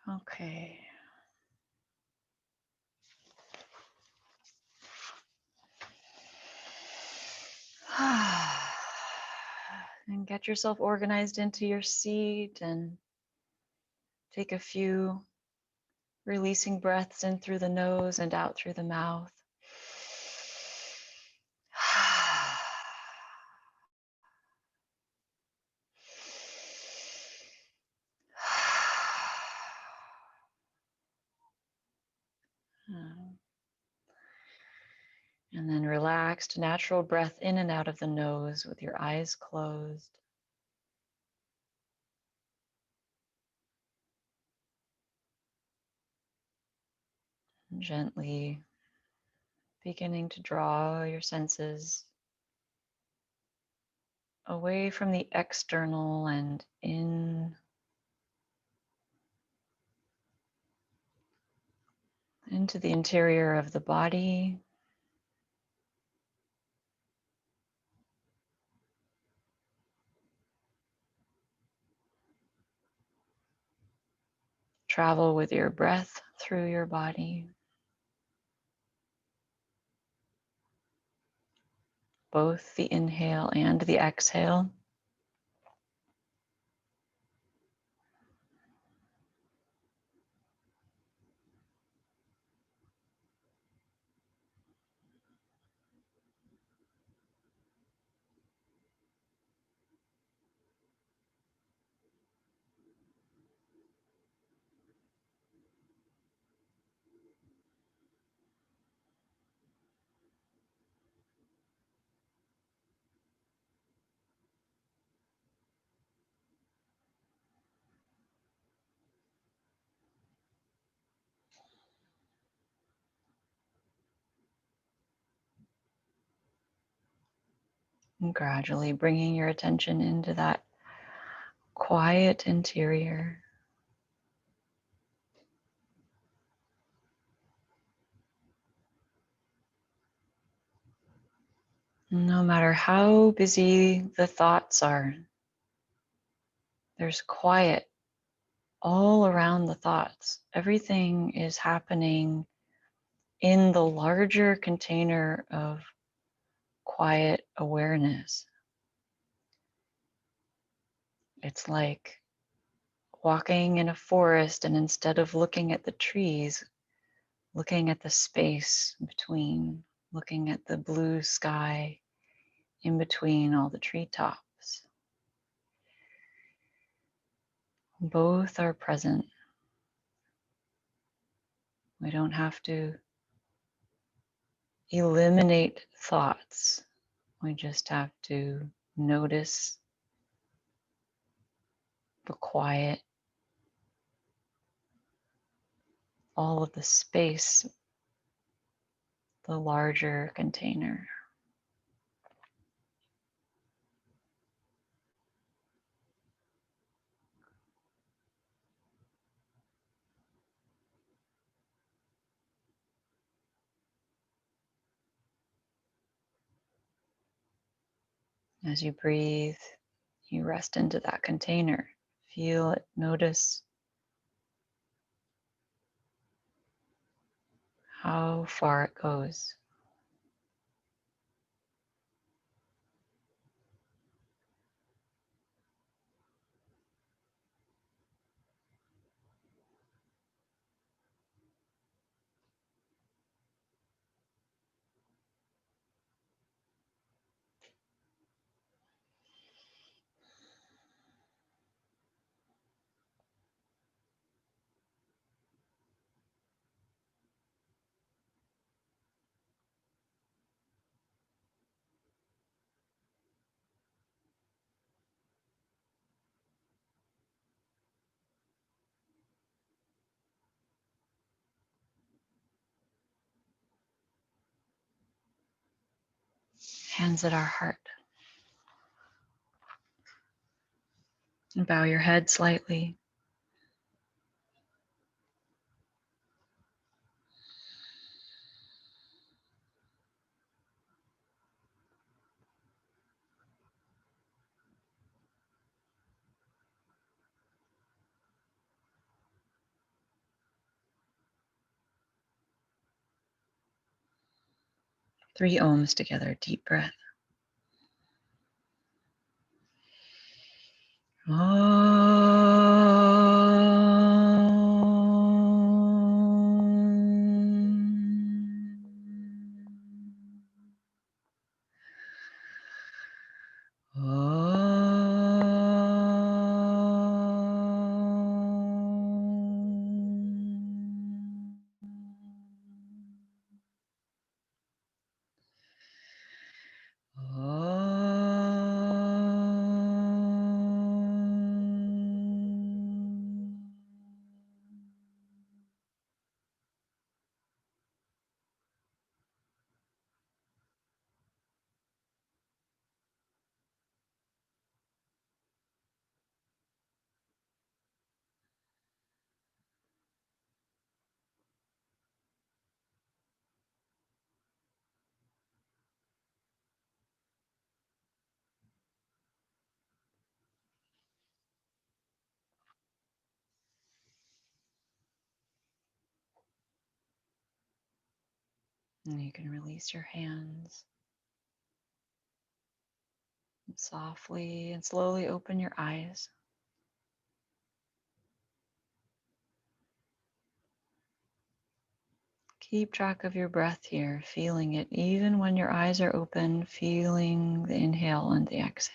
Okay. And get yourself organized into your seat and take a few releasing breaths in through the nose and out through the mouth. And then relaxed, natural breath in and out of the nose with your eyes closed. Gently beginning to draw your senses away from the external and into the interior of the body. Travel with your breath through your body, both the inhale and the exhale. And gradually bringing your attention into that quiet interior. No matter how busy the thoughts are, there's quiet all around the thoughts. Everything is happening in the larger container of quiet awareness. It's like walking in a forest, and instead of looking at the trees, looking at the space between, looking at the blue sky in between all the treetops. Both are present. We don't have to eliminate thoughts. We just have to notice the quiet, all of the space, the larger container. As you breathe, you rest into that container. Feel it, notice how far it goes. Hands at our heart. And bow your head slightly. 3 ohms together, deep breath. And you can release your hands. And softly and slowly open your eyes. Keep track of your breath here, feeling it even when your eyes are open, feeling the inhale and the exhale.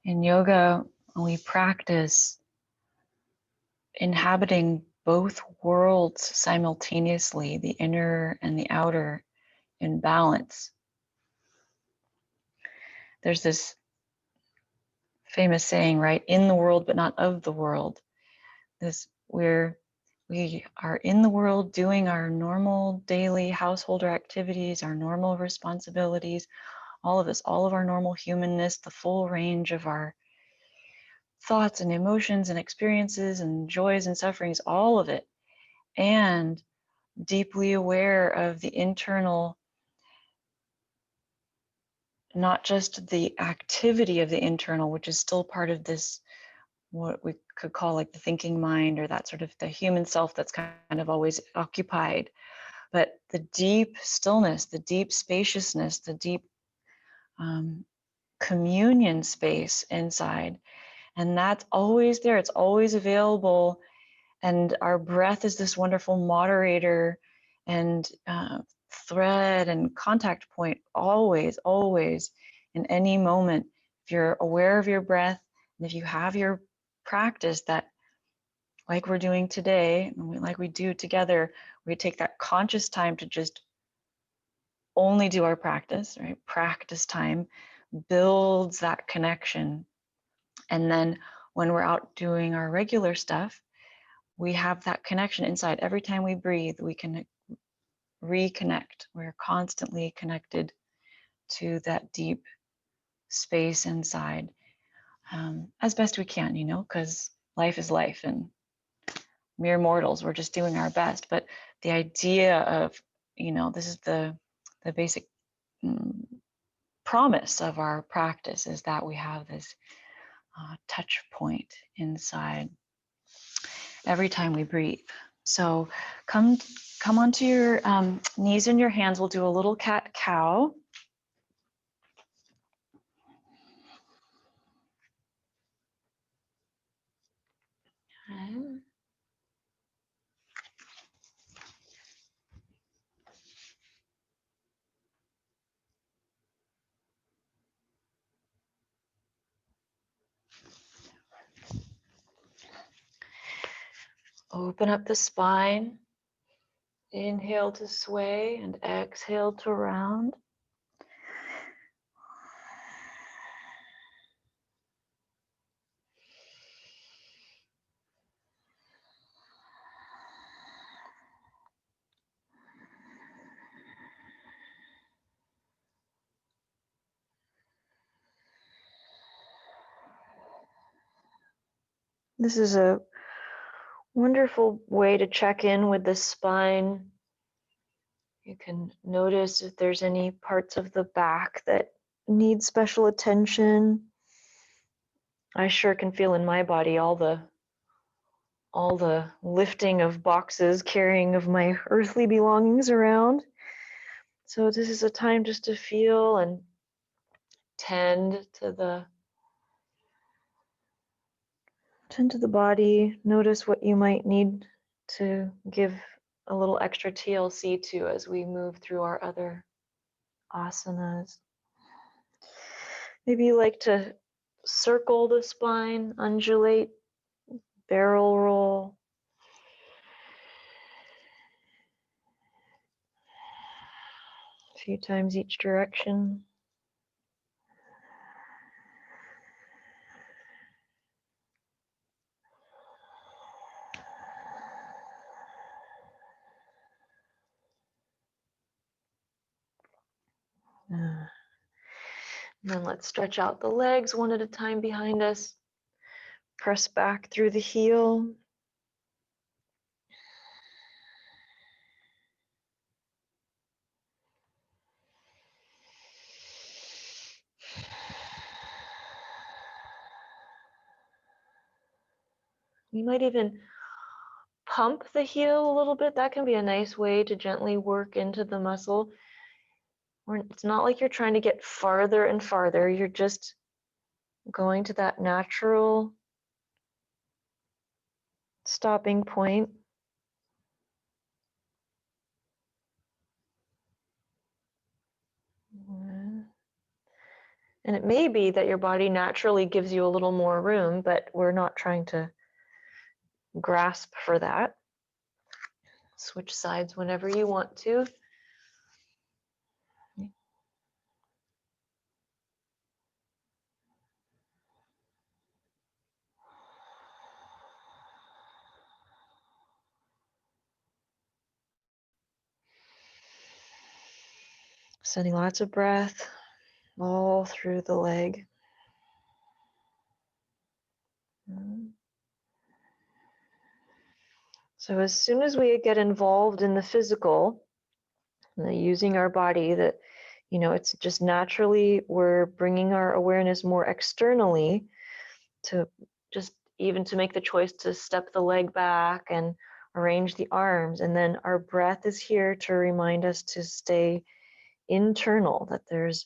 In yoga, we practice inhabiting both worlds simultaneously, the inner and the outer, in balance. There's this famous saying, right? In the world, but not of the world. We are in the world doing our normal daily householder activities, our normal responsibilities, all of this, all of our normal humanness, the full range of our thoughts and emotions and experiences and joys and sufferings, all of it, and deeply aware of the internal, not just the activity of the internal, which is still part of this, what we could call like the thinking mind, or that sort of the human self that's kind of always occupied, but the deep stillness, the deep spaciousness, the deep communion space inside. And that's always there, it's always available. And our breath is this wonderful moderator and thread and contact point, always, always, in any moment. If you're aware of your breath, and if you have your practice that, like we're doing today, and like we do together, we take that conscious time to just only do our practice, right? Practice time builds that connection. And then when we're out doing our regular stuff, we have that connection inside. Every time we breathe, we can reconnect. We're constantly connected to that deep space inside, as best we can, because life is life and mere mortals, we're just doing our best. But the idea of, this is the basic promise of our practice, is that we have this touch point inside every time we breathe. So come onto your knees and your hands. We'll do a little cat-cow. Okay. Open up the spine. Inhale to sway and exhale to round. This is a wonderful way to check in with the spine. You can notice if there's any parts of the back that need special attention. I sure can feel in my body all the lifting of boxes, carrying of my earthly belongings around. So this is a time just to feel and tend to the body. Notice what you might need to give a little extra TLC to as we move through our other asanas. Maybe you like to circle the spine, undulate, barrel roll. A few times each direction. And then let's stretch out the legs one at a time behind us. Press back through the heel. You might even pump the heel a little bit. That can be a nice way to gently work into the muscle. It's not like you're trying to get farther and farther. You're just going to that natural stopping point. And it may be that your body naturally gives you a little more room, but we're not trying to grasp for that. Switch sides whenever you want to. Sending lots of breath all through the leg. So as soon as we get involved in the physical, using our body, that it's just naturally we're bringing our awareness more externally to just even to make the choice to step the leg back and arrange the arms, and then our breath is here to remind us to stay internal, that there's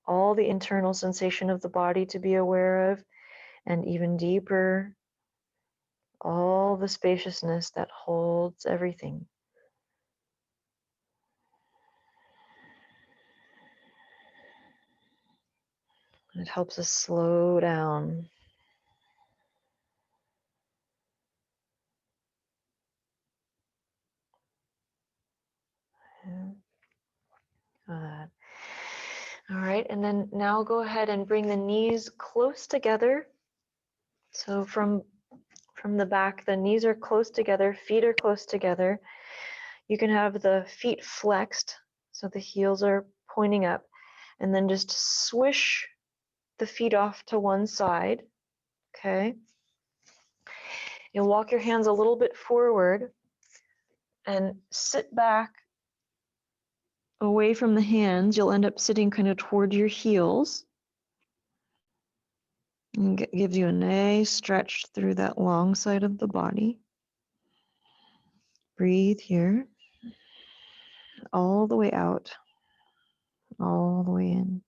all the internal sensation of the body to be aware of, and even deeper, all the spaciousness that holds everything. It helps us slow down. Good. All right, and then now go ahead and bring the knees close together. So from the back, the knees are close together, feet are close together. You can have the feet flexed, so the heels are pointing up, and then just swish the feet off to one side, okay? You'll walk your hands a little bit forward and sit back away from the hands. You'll end up sitting kind of toward your heels. And it gives you a nice stretch through that long side of the body. Breathe here. All the way out. All the way in.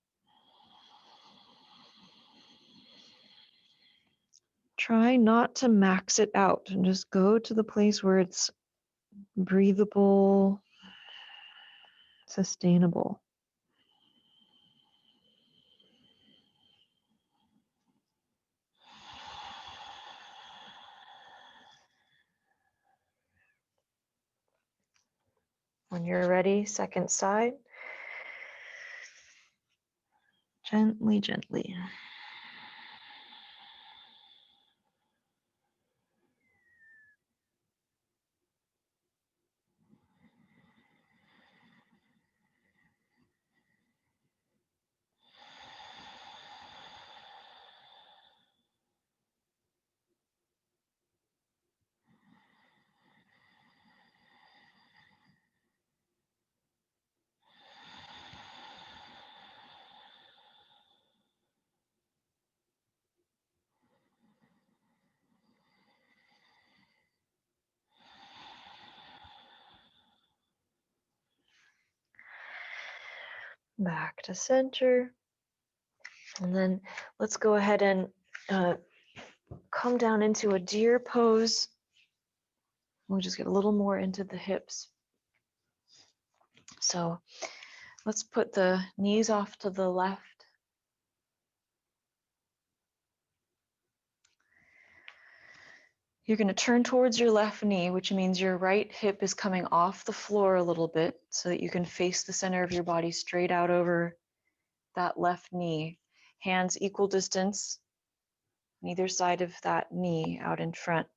Try not to max it out and just go to the place where it's breathable, sustainable. When you're ready, second side. Gently, gently. Back to center. And then let's go ahead and come down into a deer pose. We'll just get a little more into the hips. So let's put the knees off to the left. You're going to turn towards your left knee, which means your right hip is coming off the floor a little bit so that you can face the center of your body straight out over that left knee. Hands equal distance on either side of that knee out in front.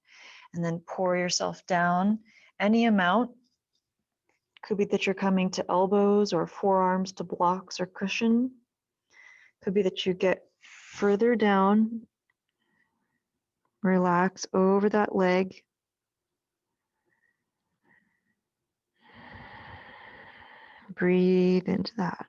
And then pour yourself down any amount. Could be that you're coming to elbows or forearms to blocks or cushion. Could be that you get further down. Relax over that leg. Breathe into that.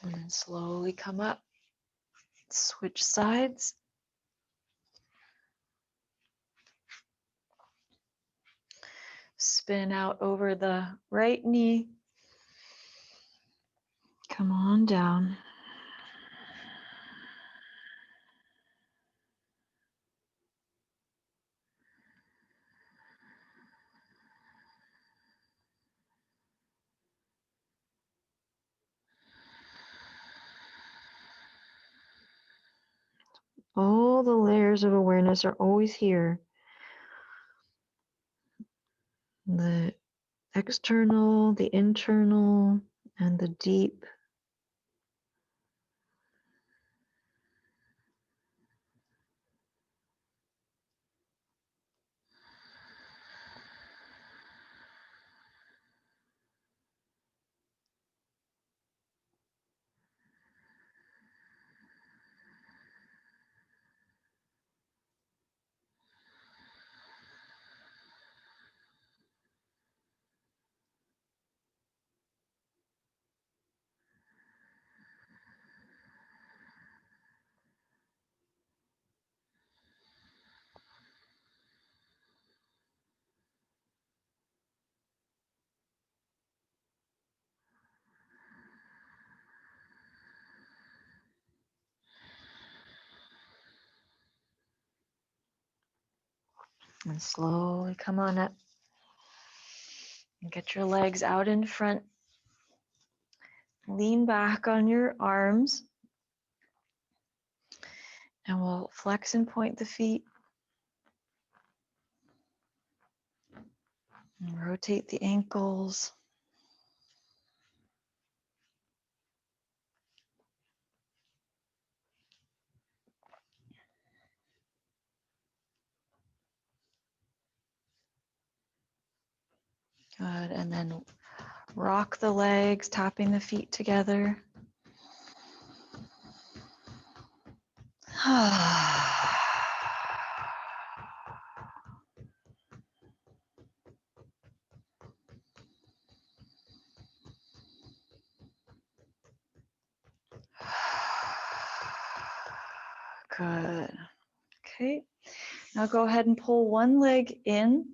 And then slowly come up. Switch sides. Spin out over the right knee. Come on down. All the layers of awareness are always here. The external, the internal, and the deep. And slowly come on up. And get your legs out in front. Lean back on your arms. And we'll flex and point the feet. And rotate the ankles. Good. And then rock the legs, tapping the feet together. Good. Okay. Now go ahead and pull one leg in.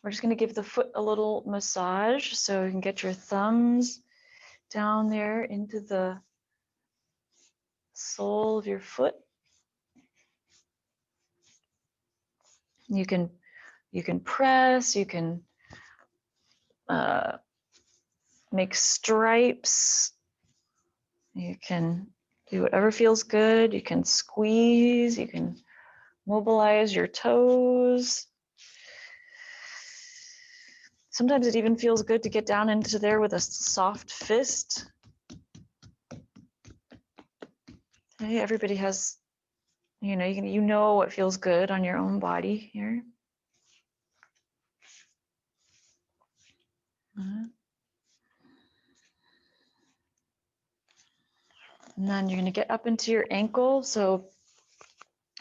We're just going to give the foot a little massage so you can get your thumbs down there into the sole of your foot. You can press, you can make stripes, you can do whatever feels good, you can squeeze, you can mobilize your toes. Sometimes it even feels good to get down into there with a soft fist. Hey, everybody has, You know what feels good on your own body here. And then you're going to get up into your ankle. So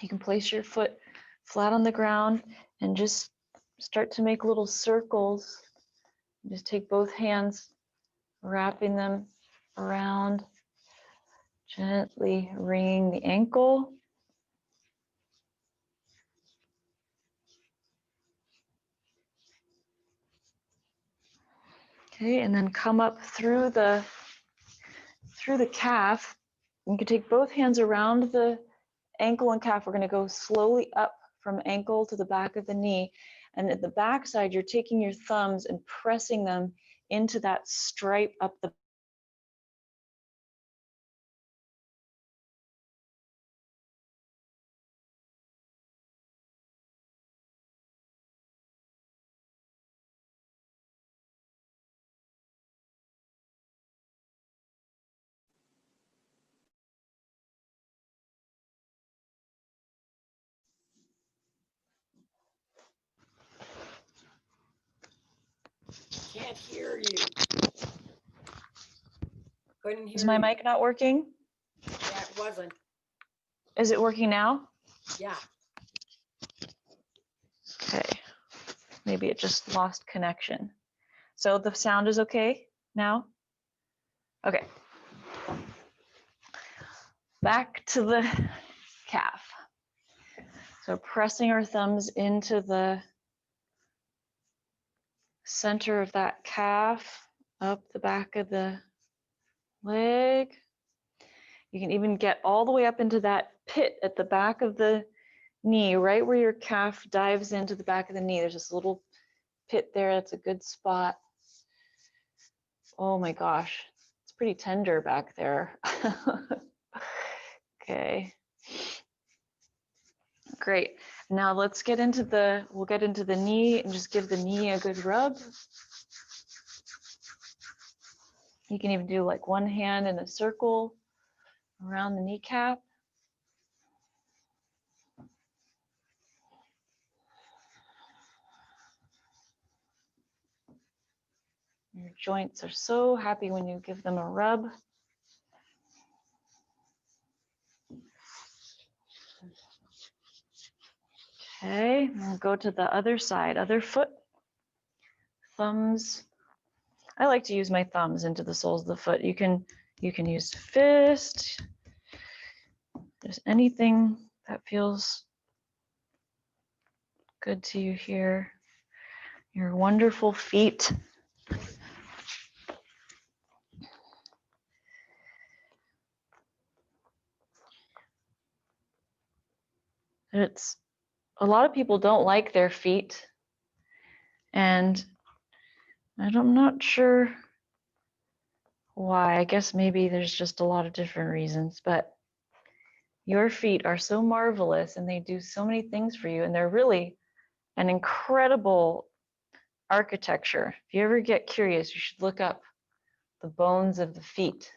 you can place your foot flat on the ground and just start to make little circles. Just take both hands, wrapping them around, gently wringing the ankle. Okay, and then come up through the calf. You can take both hands around the ankle and calf. We're going to go slowly up from ankle to the back of the knee. And at the back side, you're taking your thumbs and pressing them into that stripe up the Can't hear you. Couldn't hear Is my you. mic not working? Yeah, it wasn't. Is it working now? Yeah. Okay. Maybe it just lost connection. So the sound is okay now? Okay. Back to the calf. So pressing our thumbs into the center of that calf, up the back of the leg. You can even get all the way up into that pit at the back of the knee, right where your calf dives into the back of the knee. There's this little pit there. That's a good spot. Oh my gosh, it's pretty tender back there. Okay. Great. Now let's get into we'll get into the knee and just give the knee a good rub. You can even do like one hand in a circle around the kneecap. Your joints are so happy when you give them a rub. Okay, we'll go to the other side, other foot. Thumbs. I like to use my thumbs into the soles of the foot. You can use fist. Just anything that feels good to you here. Your wonderful feet. It's a lot of people don't like their feet, and I'm not sure why. I guess maybe there's just a lot of different reasons, but your feet are so marvelous and they do so many things for you, and they're really an incredible architecture. If you ever get curious, you should look up the bones of the feet.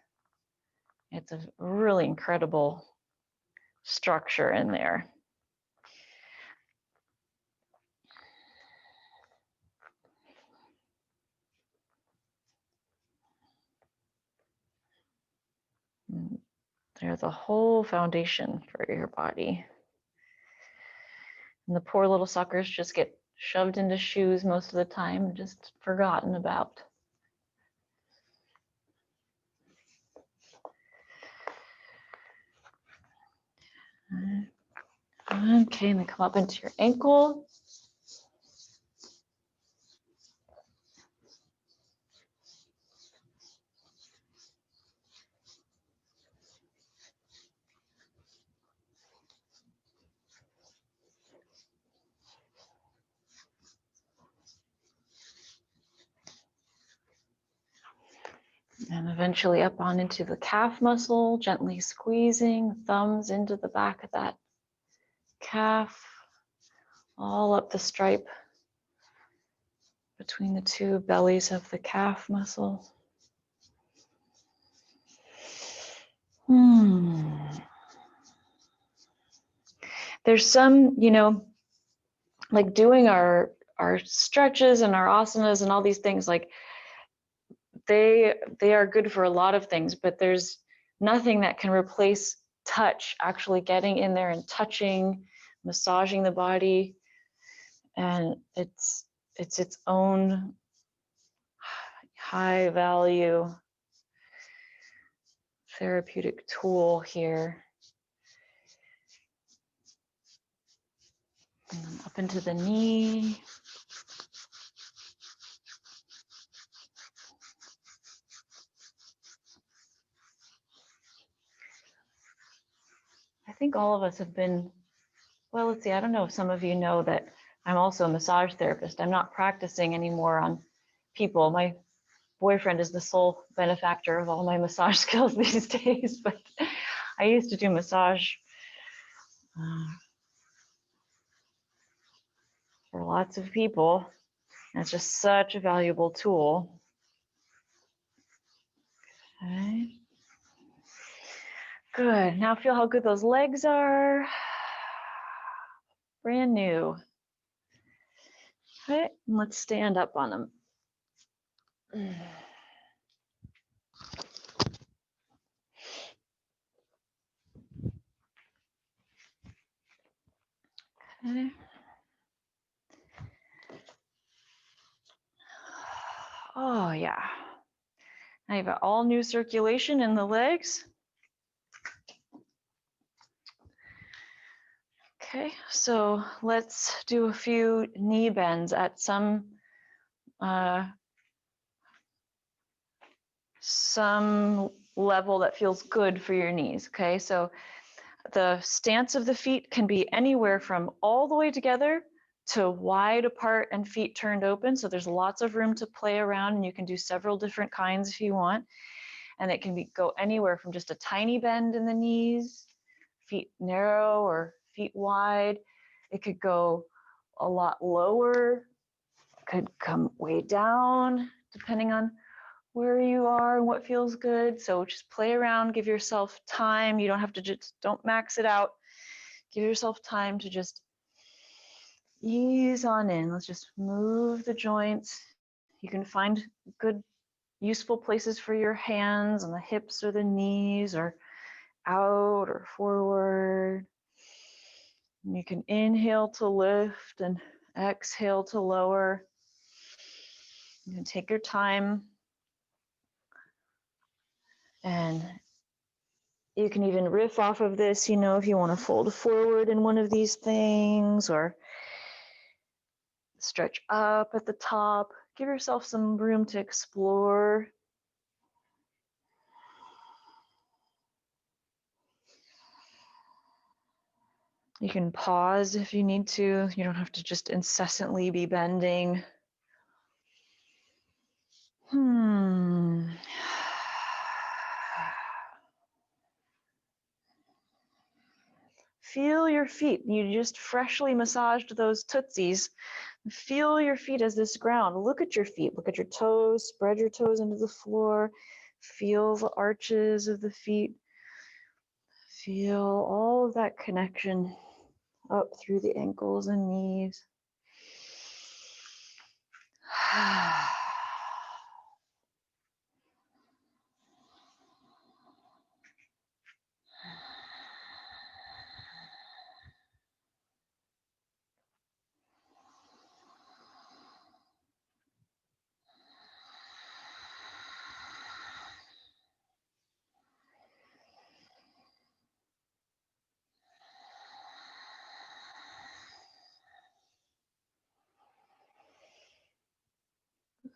It's a really incredible structure in there. They're the whole foundation for your body. And the poor little suckers just get shoved into shoes most of the time and just forgotten about. Okay, and then come up into your ankle. And eventually up on into the calf muscle, gently squeezing, thumbs into the back of that calf, all up the stripe between the two bellies of the calf muscle. there's some, like doing our stretches and our asanas and all these things, like they are good for a lot of things, but there's nothing that can replace touch, actually getting in there and touching, massaging the body. And it's its own high value therapeutic tool here. And then up into the knee. I think all of us have been, well, let's see, I don't know if some of you know that I'm also a massage therapist. I'm not practicing anymore on people. My boyfriend is the sole benefactor of all my massage skills these days, but I used to do massage for lots of people. And it's just such a valuable tool. Okay. Good. Now feel how good those legs are. Brand new. Okay, and let's stand up on them. Okay. Oh yeah. Now you've got all new circulation in the legs. Okay, so let's do a few knee bends at some level that feels good for your knees. Okay, so the stance of the feet can be anywhere from all the way together to wide apart and feet turned open. So there's lots of room to play around, and you can do several different kinds if you want. And it can go anywhere from just a tiny bend in the knees, feet narrow or feet wide. It could go a lot lower, could come way down, depending on where you are and what feels good. So just play around, give yourself time. You don't have to don't max it out. Give yourself time to just ease on in. Let's just move the joints. You can find good, useful places for your hands on the hips or the knees or out or forward. And you can inhale to lift and exhale to lower. You can take your time, and you can even riff off of this, if you want to fold forward in one of these things or stretch up at the top. Give yourself some room to explore. You can pause if you need to. You don't have to just incessantly be bending. Feel your feet. You just freshly massaged those tootsies. Feel your feet as this ground. Look at your feet. Look at your toes. Spread your toes into the floor. Feel the arches of the feet. Feel all of that connection up through the ankles and knees.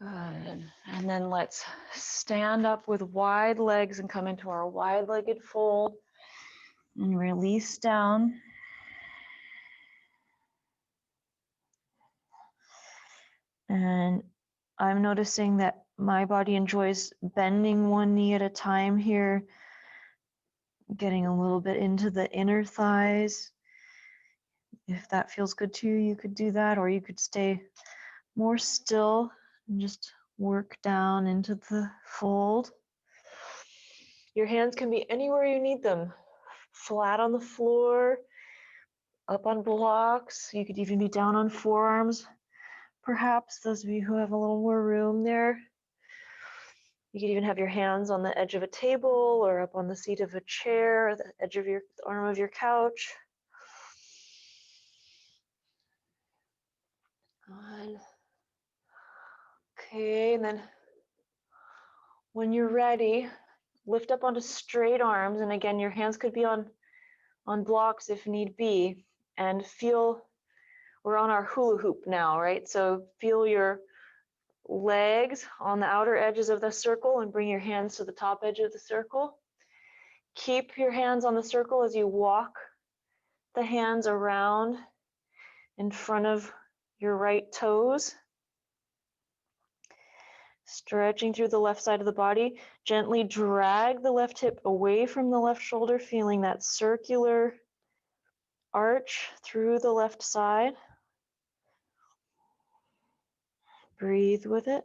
Good. And then let's stand up with wide legs and come into our wide-legged fold and release down. And I'm noticing that my body enjoys bending one knee at a time here, getting a little bit into the inner thighs. If that feels good to you, you could do that, or you could stay more still and just work down into the fold. Your hands can be anywhere you need them. Flat on the floor, up on blocks. You could even be down on forearms, perhaps, those of you who have a little more room there. You could even have your hands on the edge of a table or up on the seat of a chair, or the edge of the arm of your couch. On. Okay, and then when you're ready, lift up onto straight arms. And again, your hands could be on blocks if need be. And feel, we're on our hula hoop now, right? So feel your legs on the outer edges of the circle and bring your hands to the top edge of the circle. Keep your hands on the circle as you walk the hands around in front of your right toes. Stretching through the left side of the body. Gently drag the left hip away from the left shoulder, feeling that circular arch through the left side. Breathe with it.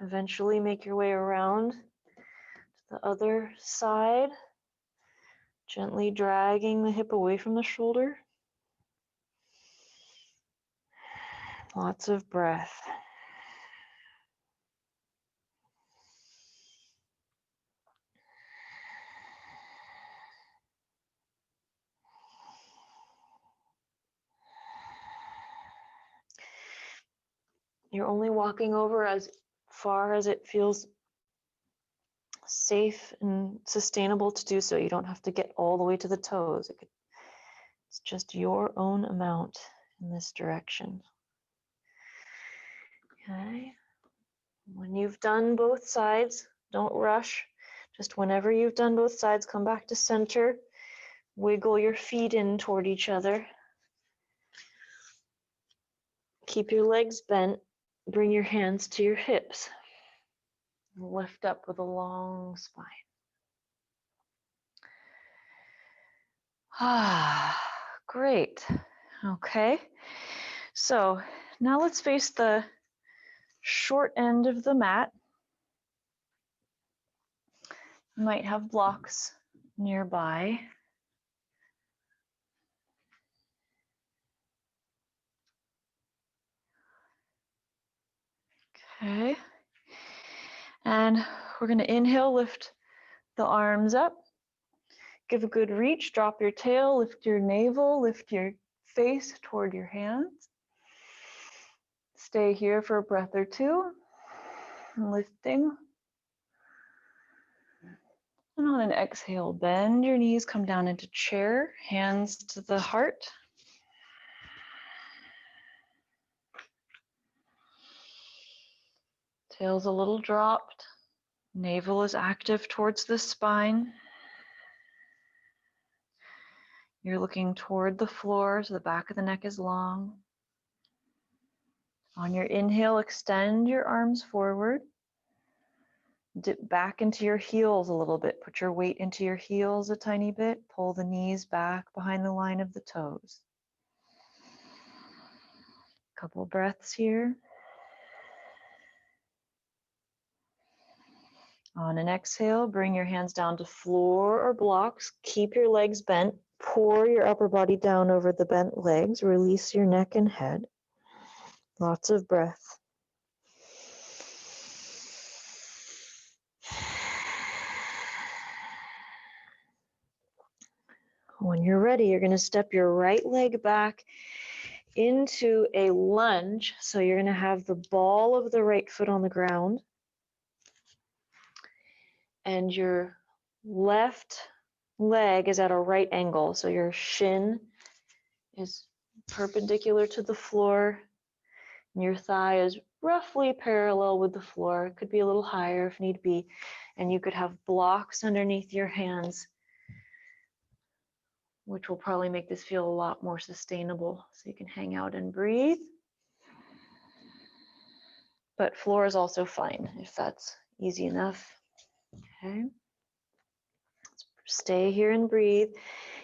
Eventually make your way around to the other side, gently dragging the hip away from the shoulder. Lots of breath. You're only walking over as far as it feels safe and sustainable to do so. You don't have to get all the way to the toes. It's just your own amount in this direction. Okay. When you've done both sides, don't rush. Just whenever you've done both sides, come back to center. Wiggle your feet in toward each other. Keep your legs bent. Bring your hands to your hips. Lift up with a long spine. Ah, great. Okay. So now let's face the short end of the mat. You might have blocks nearby. Okay. And we're going to inhale, lift the arms up. Give a good reach, drop your tail, lift your navel, lift your face toward your hands. Stay here for a breath or two. Lifting. And on an exhale, bend your knees, come down into chair, hands to the heart. Tail's a little dropped. Navel is active towards the spine. You're looking toward the floor, so the back of the neck is long. On your inhale, extend your arms forward. Dip back into your heels a little bit. Put your weight into your heels a tiny bit. Pull the knees back behind the line of the toes. Couple breaths here. On an exhale, bring your hands down to floor or blocks. Keep your legs bent. Pour your upper body down over the bent legs. Release your neck and head. Lots of breath. When you're ready, you're going to step your right leg back into a lunge. So you're going to have the ball of the right foot on the ground. And your left leg is at a right angle. So your shin is perpendicular to the floor. And your thigh is roughly parallel with the floor. It could be a little higher if need be. And you could have blocks underneath your hands, which will probably make this feel a lot more sustainable. So you can hang out and breathe. But floor is also fine if that's easy enough. Okay. Stay here and breathe.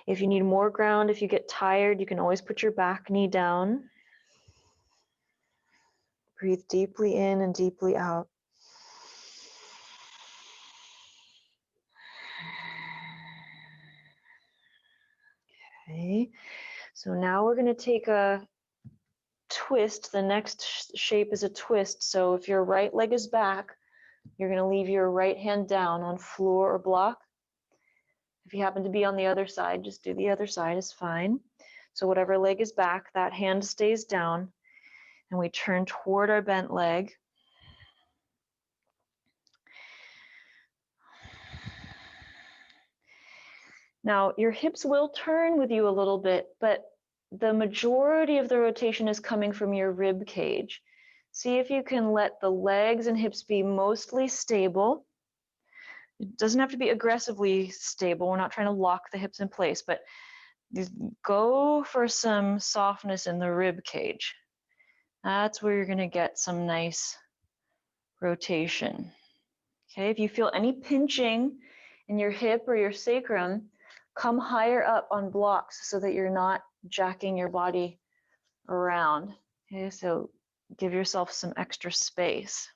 If you need more ground, if you get tired, you can always put your back knee down. Breathe deeply in and deeply out. Okay, so now we're going to take a twist. The next shape is a twist. So if your right leg is back, you're going to leave your right hand down on floor or block. If you happen to be on the other side, just do the other side, is fine. So whatever leg is back, that hand stays down, and we turn toward our bent leg. Now, your hips will turn with you a little bit, but the majority of the rotation is coming from your rib cage. See if you can let the legs and hips be mostly stable. It doesn't have to be aggressively stable. We're not trying to lock the hips in place, but go for some softness in the rib cage. That's where you're going to get some nice rotation. Okay, if you feel any pinching in your hip or your sacrum, come higher up on blocks so that you're not jacking your body around. Okay, so give yourself some extra space.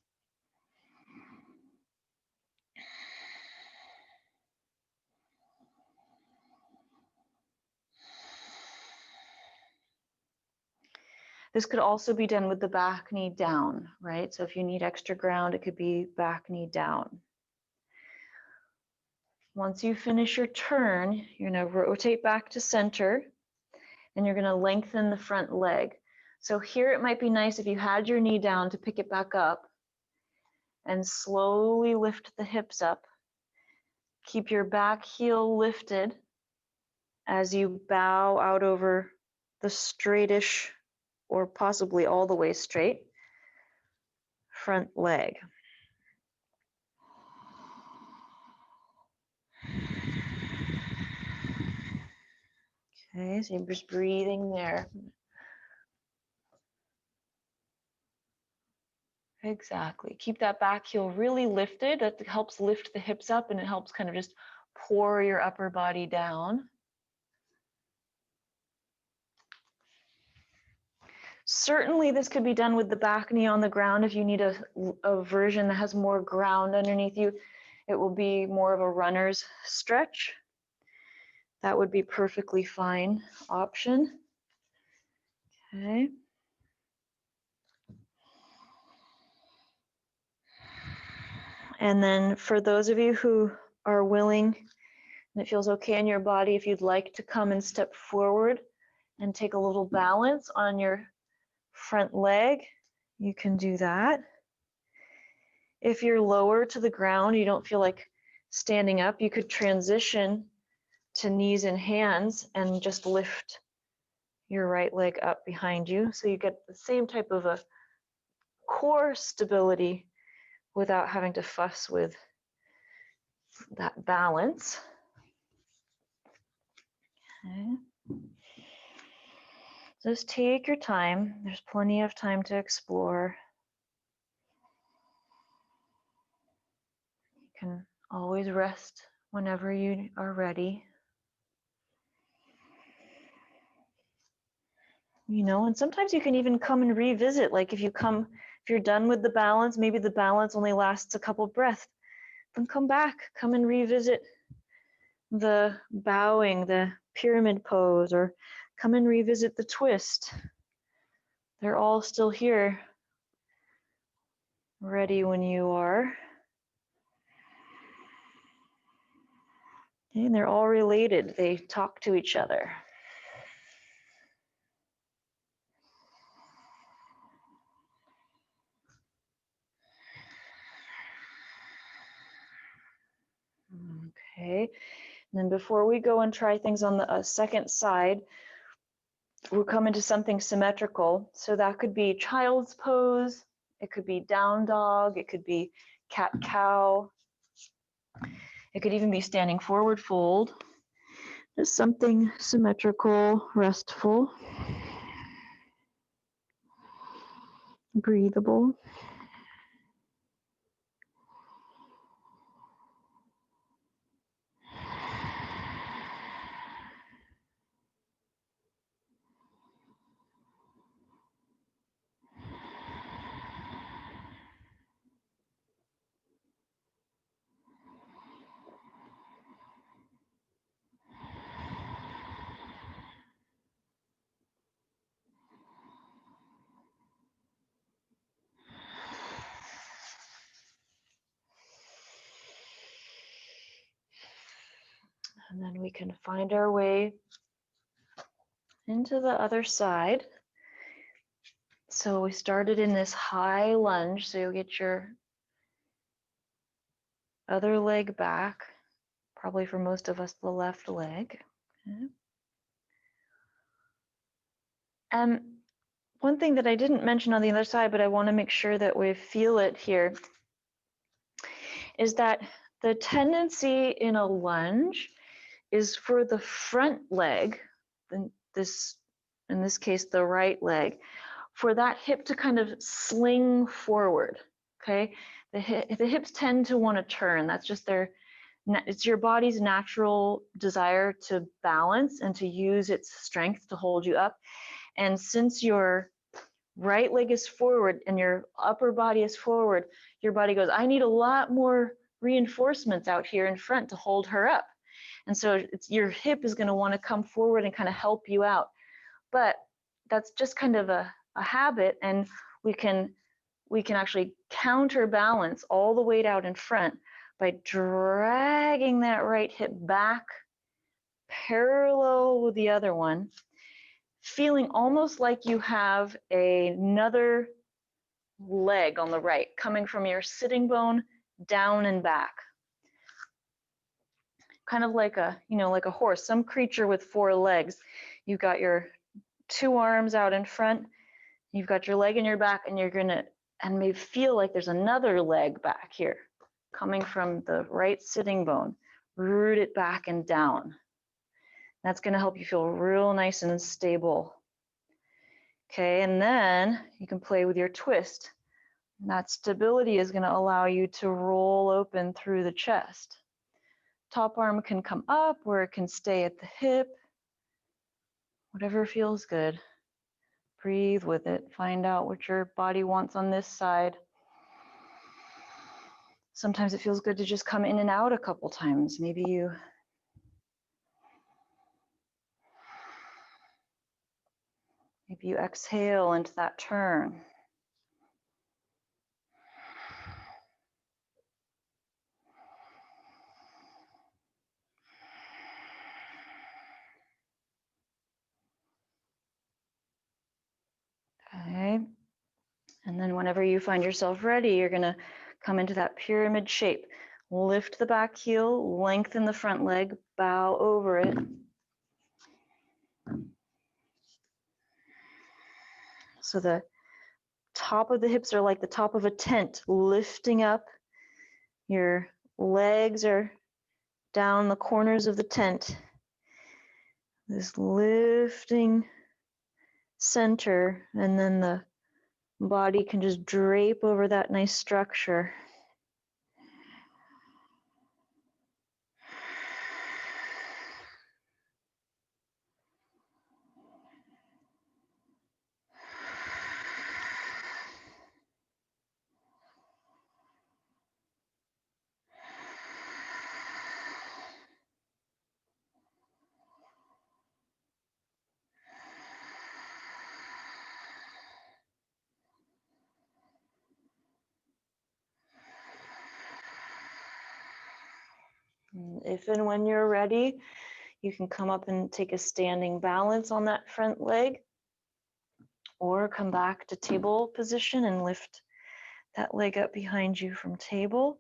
This could also be done with the back knee down, right? So if you need extra ground, it could be back knee down. Once you finish your turn, you're going to rotate back to center, and you're going to lengthen the front leg. So here it might be nice if you had your knee down to pick it back up and slowly lift the hips up. Keep your back heel lifted as you bow out over the straightish, or possibly all the way straight, front leg. Okay, so you're just breathing there. Exactly. Keep that back heel really lifted. That helps lift the hips up, and it helps kind of just pour your upper body down. Certainly this could be done with the back knee on the ground. If you need a version that has more ground underneath you, it will be more of a runner's stretch. That would be perfectly fine option. Okay. And then for those of you who are willing and it feels okay in your body, if you'd like to come and step forward and take a little balance on your front leg, you can do that. If you're lower to the ground, you don't feel like standing up, you could transition to knees and hands and just lift your right leg up behind you. So you get the same type of a core stability without having to fuss with that balance. Okay. Just take your time. There's plenty of time to explore. You can always rest whenever you are ready. You know, and sometimes you can even come and revisit. Like if you're done with the balance, maybe the balance only lasts a couple breaths, then come back, come and revisit the bowing, the pyramid pose, or come and revisit the twist. They're all still here, ready when you are. And they're all related. They talk to each other. Okay, and then before we go and try things on the second side, we'll come into something symmetrical. So that could be child's pose, it could be down dog, it could be cat cow, it could even be standing forward fold. Just something symmetrical, restful, breathable. And then we can find our way into the other side. So we started in this high lunge, so you'll get your other leg back, probably for most of us, the left leg. Okay. And one thing that I didn't mention on the other side, but I want to make sure that we feel it here, is that the tendency in a lunge is for the front leg, in this case, the right leg, for that hip to kind of sling forward, okay? The hips tend to want to turn. That's just it's your body's natural desire to balance and to use its strength to hold you up. And since your right leg is forward and your upper body is forward, your body goes, I need a lot more reinforcements out here in front to hold her up. And so your hip is going to want to come forward and kind of help you out. But that's just kind of a habit, and we can actually counterbalance all the weight out in front by dragging that right hip back parallel with the other one, feeling almost like you have another leg on the right coming from your sitting bone down and back. Kind of like like a horse, some creature with 4 legs. You've got your 2 arms out in front, you've got your leg in your back, and you're gonna, and maybe feel like there's another leg back here coming from the right sitting bone. Root it back and down. That's gonna help you feel real nice and stable. Okay, and then you can play with your twist. That stability is gonna allow you to roll open through the chest. Top arm can come up, or it can stay at the hip. Whatever feels good. Breathe with it. Find out what your body wants on this side. Sometimes it feels good to just come in and out a couple times. Maybe you exhale into that turn. Okay. And then whenever you find yourself ready, you're going to come into that pyramid shape. Lift the back heel, lengthen the front leg, bow over it. So the top of the hips are like the top of a tent, lifting up. Your legs are down the corners of the tent. This lifting center, and then the body can just drape over that nice structure. If and when you're ready, you can come up and take a standing balance on that front leg, or come back to table position and lift that leg up behind you from table.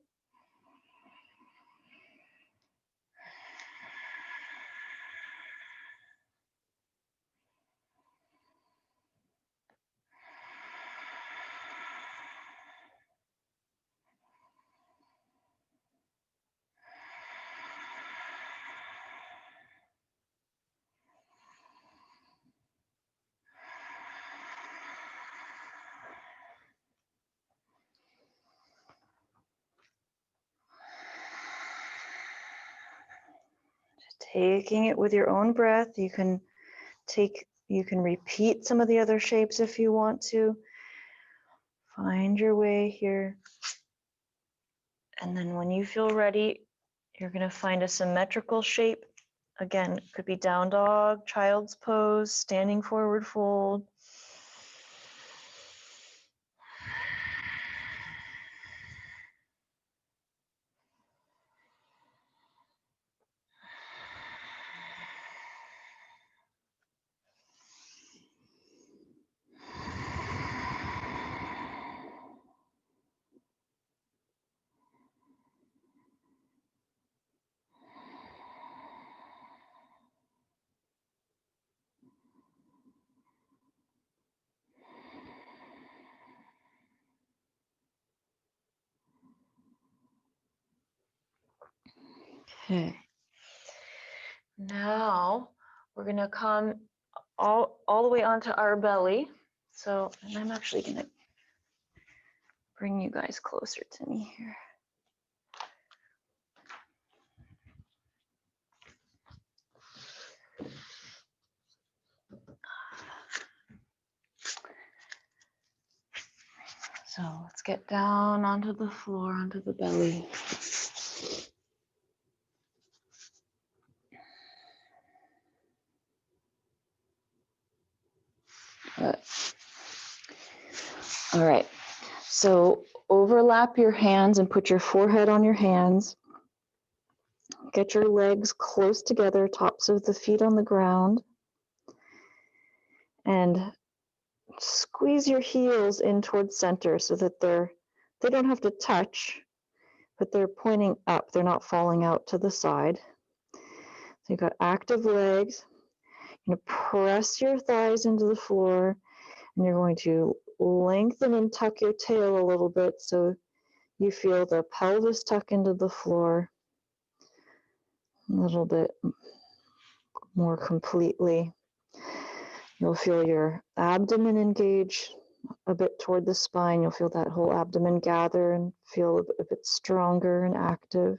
Taking it with your own breath. You can repeat some of the other shapes if you want to. Find your way here. And then when you feel ready, you're going to find a symmetrical shape. Again, it could be down dog, child's pose, standing forward fold. Okay. Now we're gonna come all the way onto our belly. So, and I'm actually gonna bring you guys closer to me here. So let's get down onto the floor, onto the belly. All right. So overlap your hands and put your forehead on your hands. Get your legs close together, tops of the feet on the ground. And squeeze your heels in towards center so that they don't have to touch, but they're pointing up. They're not falling out to the side. So you've got active legs. You're going to press your thighs into the floor, and you're going to lengthen and tuck your tail a little bit so you feel the pelvis tuck into the floor a little bit more completely. You'll feel your abdomen engage a bit toward the spine. You'll feel that whole abdomen gather and feel a bit stronger and active.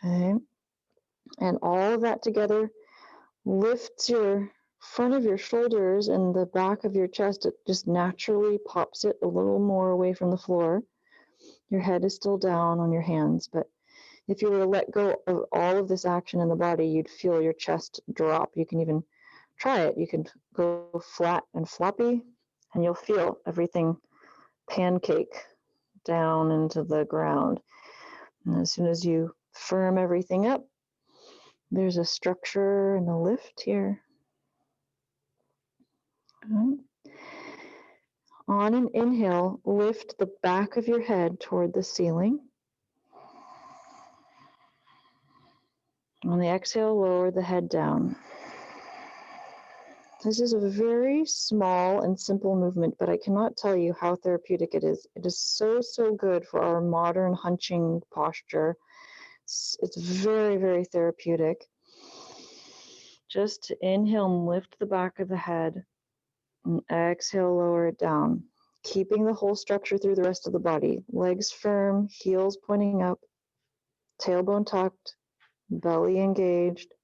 Okay. And all of that together lifts your front of your shoulders and the back of your chest. It just naturally pops it a little more away from the floor. Your head is still down on your hands, but if you were to let go of all of this action in the body, you'd feel your chest drop. You can even try it. You can go flat and floppy, and you'll feel everything pancake down into the ground. And as soon as you firm everything up, there's a structure and a lift here. On an inhale, lift the back of your head toward the ceiling. On the exhale, lower the head down. This is a very small and simple movement, but I cannot tell you how therapeutic it is. It is so, so good for our modern hunching posture. It's very, very therapeutic. Just to inhale and lift the back of the head, and exhale, lower it down, keeping the whole structure through the rest of the body. Legs firm, heels pointing up, tailbone tucked, belly engaged.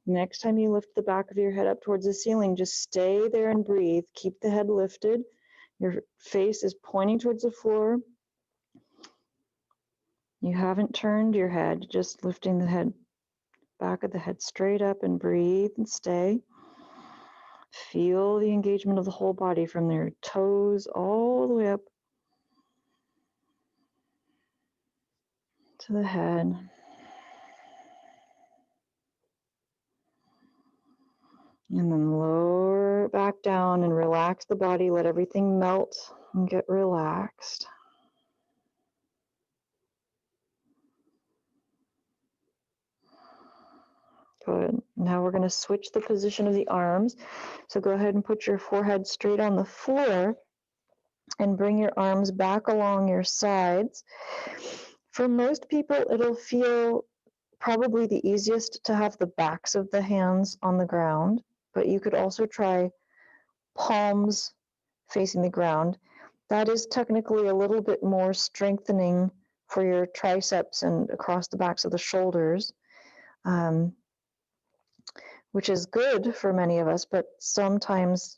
Next time you lift the back of your head up towards the ceiling, just stay there and breathe. Keep the head lifted. Your face is pointing towards the floor. You haven't turned your head, just lifting the head, back of the head straight up, and breathe and stay. Feel the engagement of the whole body from their toes all the way up to the head. And then lower it back down and relax the body. Let everything melt and get relaxed. Good. Now we're going to switch the position of the arms. So go ahead and put your forehead straight on the floor and bring your arms back along your sides. For most people, it'll feel probably the easiest to have the backs of the hands on the ground, but you could also try palms facing the ground. That is technically a little bit more strengthening for your triceps and across the backs of the shoulders, which is good for many of us, but sometimes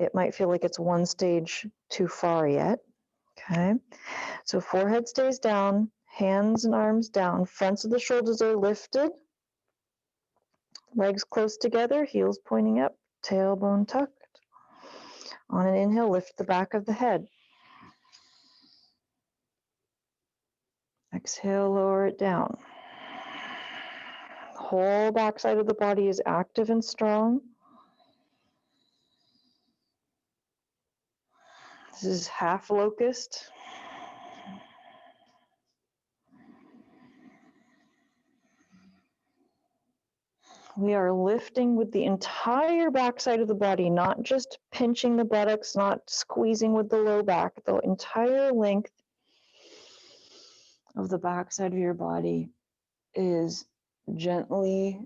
it might feel like it's one stage too far yet. Okay, so forehead stays down, hands and arms down, fronts of the shoulders are lifted, legs close together, heels pointing up, tailbone tucked. On an inhale, lift the back of the head. Exhale, lower it down. The whole backside of the body is active and strong. This is half locust. We are lifting with the entire backside of the body, not just pinching the buttocks, not squeezing with the low back, the entire length of the backside of your body is gently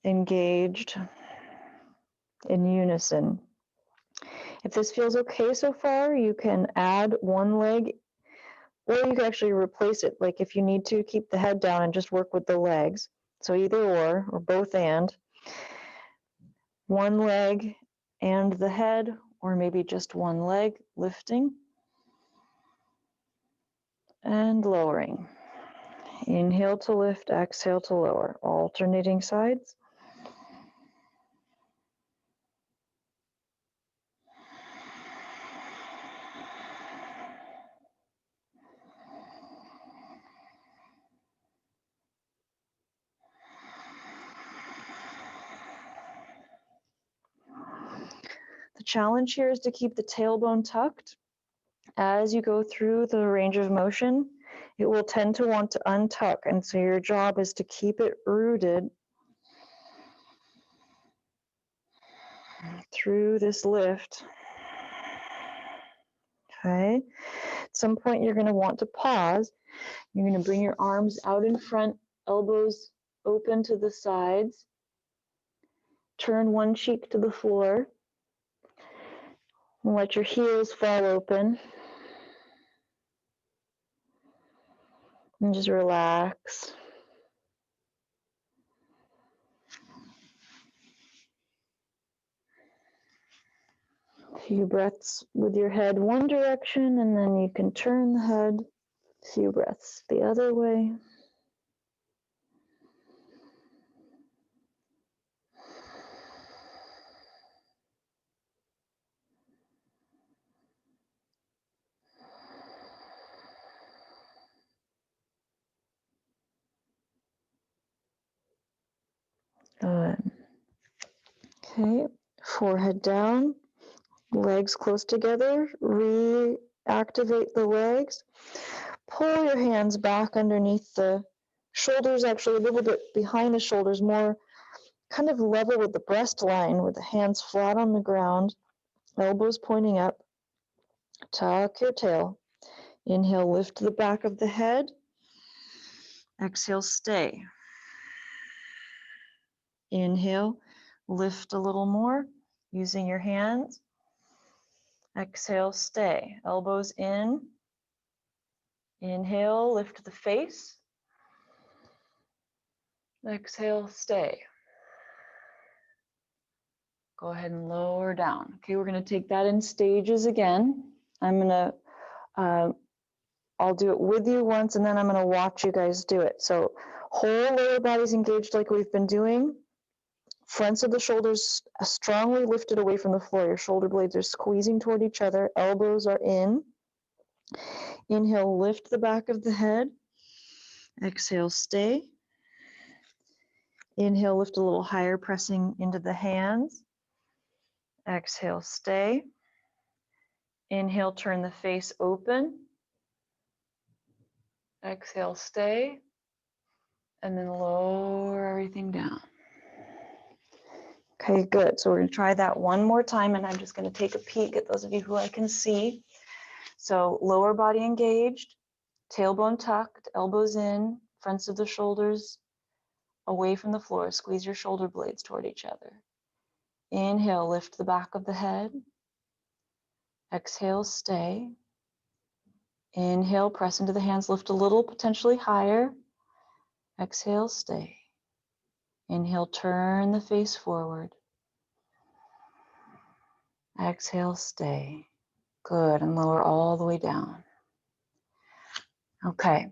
engaged in unison. If this feels okay so far, you can add one leg, or you can actually replace it. Like if you need to, keep the head down and just work with the legs. So either or both and. One leg and the head, or maybe just one leg lifting and lowering. Inhale to lift, exhale to lower, alternating sides. The challenge here is to keep the tailbone tucked. As you go through the range of motion, it will tend to want to untuck, and so your job is to keep it rooted through this lift. Okay, at some point you're going to want to pause. You're going to bring your arms out in front, elbows open to the sides. Turn one cheek to the floor. And let your heels fall open. And just relax. A few breaths with your head one direction, and then you can turn the head. A few breaths the other way. Good. Okay, forehead down, legs close together. Reactivate the legs. Pull your hands back underneath the shoulders, actually a little bit behind the shoulders, more kind of level with the breast line, with the hands flat on the ground, elbows pointing up. Tuck your tail. Inhale, lift the back of the head. Exhale, stay. Inhale, lift a little more using your hands. Exhale, stay. Elbows in. Inhale, lift the face. Exhale, stay. Go ahead and lower down. Okay, we're going to take that in stages again. I'll do it with you once, and then I'm going to watch you guys do it. So whole lower body's engaged like we've been doing. Fronts of the shoulders strongly lifted away from the floor. Your shoulder blades are squeezing toward each other. Elbows are in. Inhale, lift the back of the head. Exhale, stay. Inhale, lift a little higher, pressing into the hands. Exhale, stay. Inhale, turn the face open. Exhale, stay. And then lower everything down. Okay, good. So we're going to try that one more time, and I'm just going to take a peek at those of you who I can see. So lower body engaged, tailbone tucked, elbows in, fronts of the shoulders away from the floor. Squeeze your shoulder blades toward each other. Inhale, lift the back of the head. Exhale, stay. Inhale, press into the hands, lift a little, potentially higher. Exhale, stay. Inhale, turn the face forward. Exhale, stay. Good, and lower all the way down. Okay,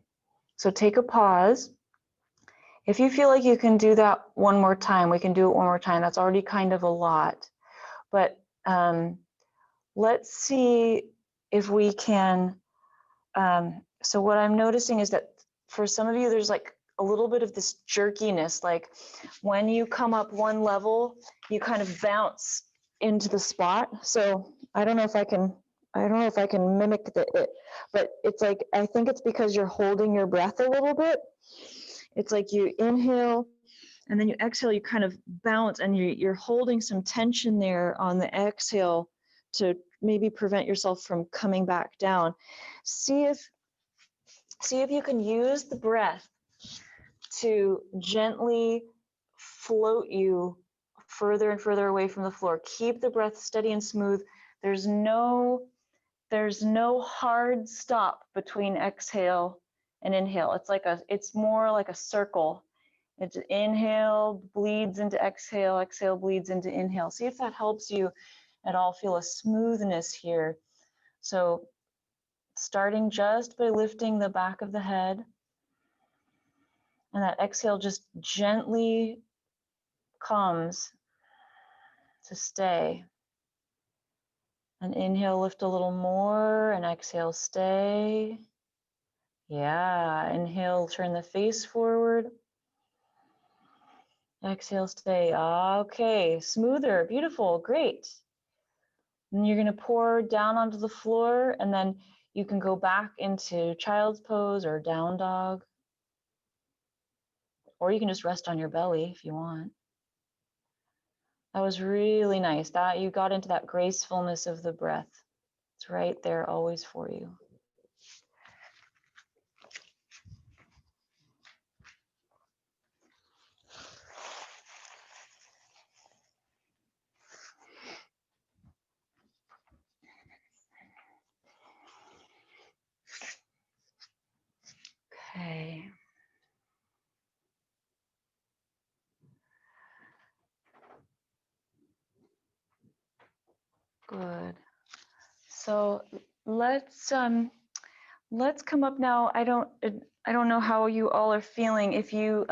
so take a pause. If you feel like you can do that one more time, we can do it one more time. That's already kind of a lot. But let's see if we can So what I'm noticing is that for some of you, there's like a little bit of this jerkiness. Like when you come up one level, you kind of bounce into the spot. So I don't know if I can mimic it, but it's like, I think it's because you're holding your breath a little bit. It's like you inhale and then you exhale, you kind of bounce, and you're holding some tension there on the exhale to maybe prevent yourself from coming back down. See if you can use the breath to gently float you further and further away from the floor. Keep the breath steady and smooth. There's no hard stop between exhale and inhale. It's more like a circle. It's inhale bleeds into exhale, exhale bleeds into inhale. See if that helps you at all feel a smoothness here. So starting just by lifting the back of the head, and that exhale just gently comes to stay. And inhale, lift a little more, and exhale, stay. Yeah, inhale, turn the face forward. Exhale, stay. Okay, smoother, beautiful, great. And you're gonna pour down onto the floor, and then you can go back into child's pose or down dog. Or you can just rest on your belly if you want. That was really nice. That you got into that gracefulness of the breath. It's right there always for you. Okay. Good. So let's come up now. I don't know how you all are feeling. If you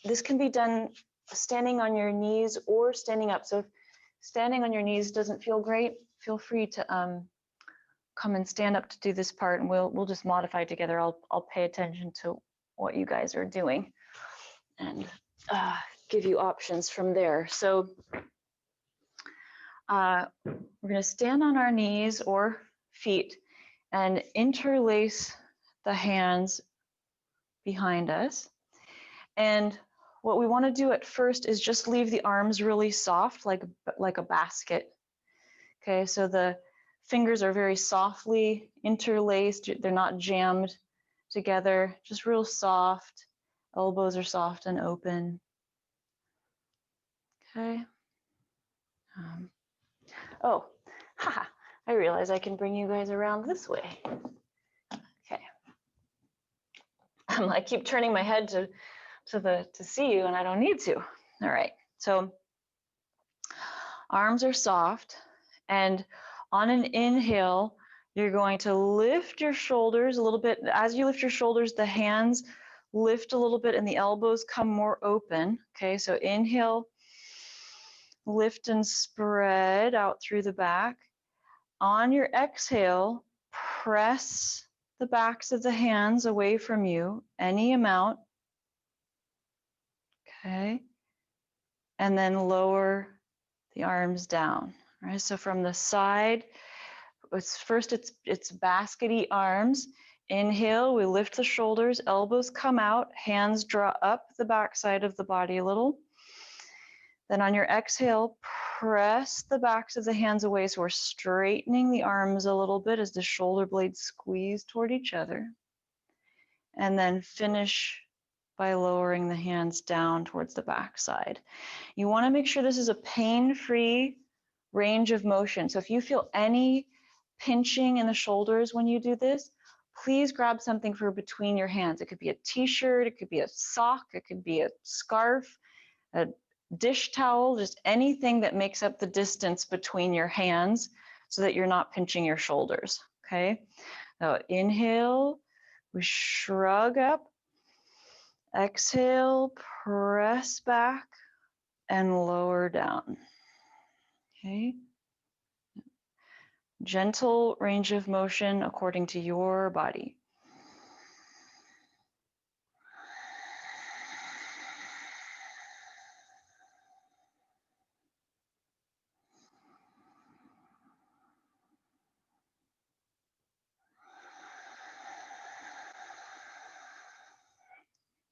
this can be done standing on your knees or standing up. So if standing on your knees doesn't feel great, feel free to come and stand up to do this part, and we'll just modify together. I'll pay attention to what you guys are doing and give you options from there. So we're going to stand on our knees or feet and interlace the hands behind us. And what we want to do at first is just leave the arms really soft, like a basket. Okay, so the fingers are very softly interlaced. They're not jammed together, just real soft. Elbows are soft and open. Okay. Oh, haha, I realize I can bring you guys around this way. Okay. I keep turning my head to see you, and I don't need to. All right. So arms are soft, and on an inhale, you're going to lift your shoulders a little bit. As you lift your shoulders, the hands lift a little bit and the elbows come more open. Okay, so inhale, lift and spread out through the back. On your exhale, press the backs of the hands away from you, any amount. Okay, and then lower the arms down. Right, so from the side, it's baskety arms. Inhale, we lift the shoulders, elbows come out, hands draw up the back side of the body a little. Then on your exhale, press the backs of the hands away. So we're straightening the arms a little bit as the shoulder blades squeeze toward each other. And then finish by lowering the hands down towards the back side. You want to make sure this is a pain-free range of motion. So if you feel any pinching in the shoulders when you do this, please grab something for between your hands. It could be a t-shirt, it could be a sock, it could be a scarf, a dish towel, just anything that makes up the distance between your hands so that you're not pinching your shoulders, okay? Now inhale, we shrug up. Exhale, press back and lower down, okay? Gentle range of motion according to your body.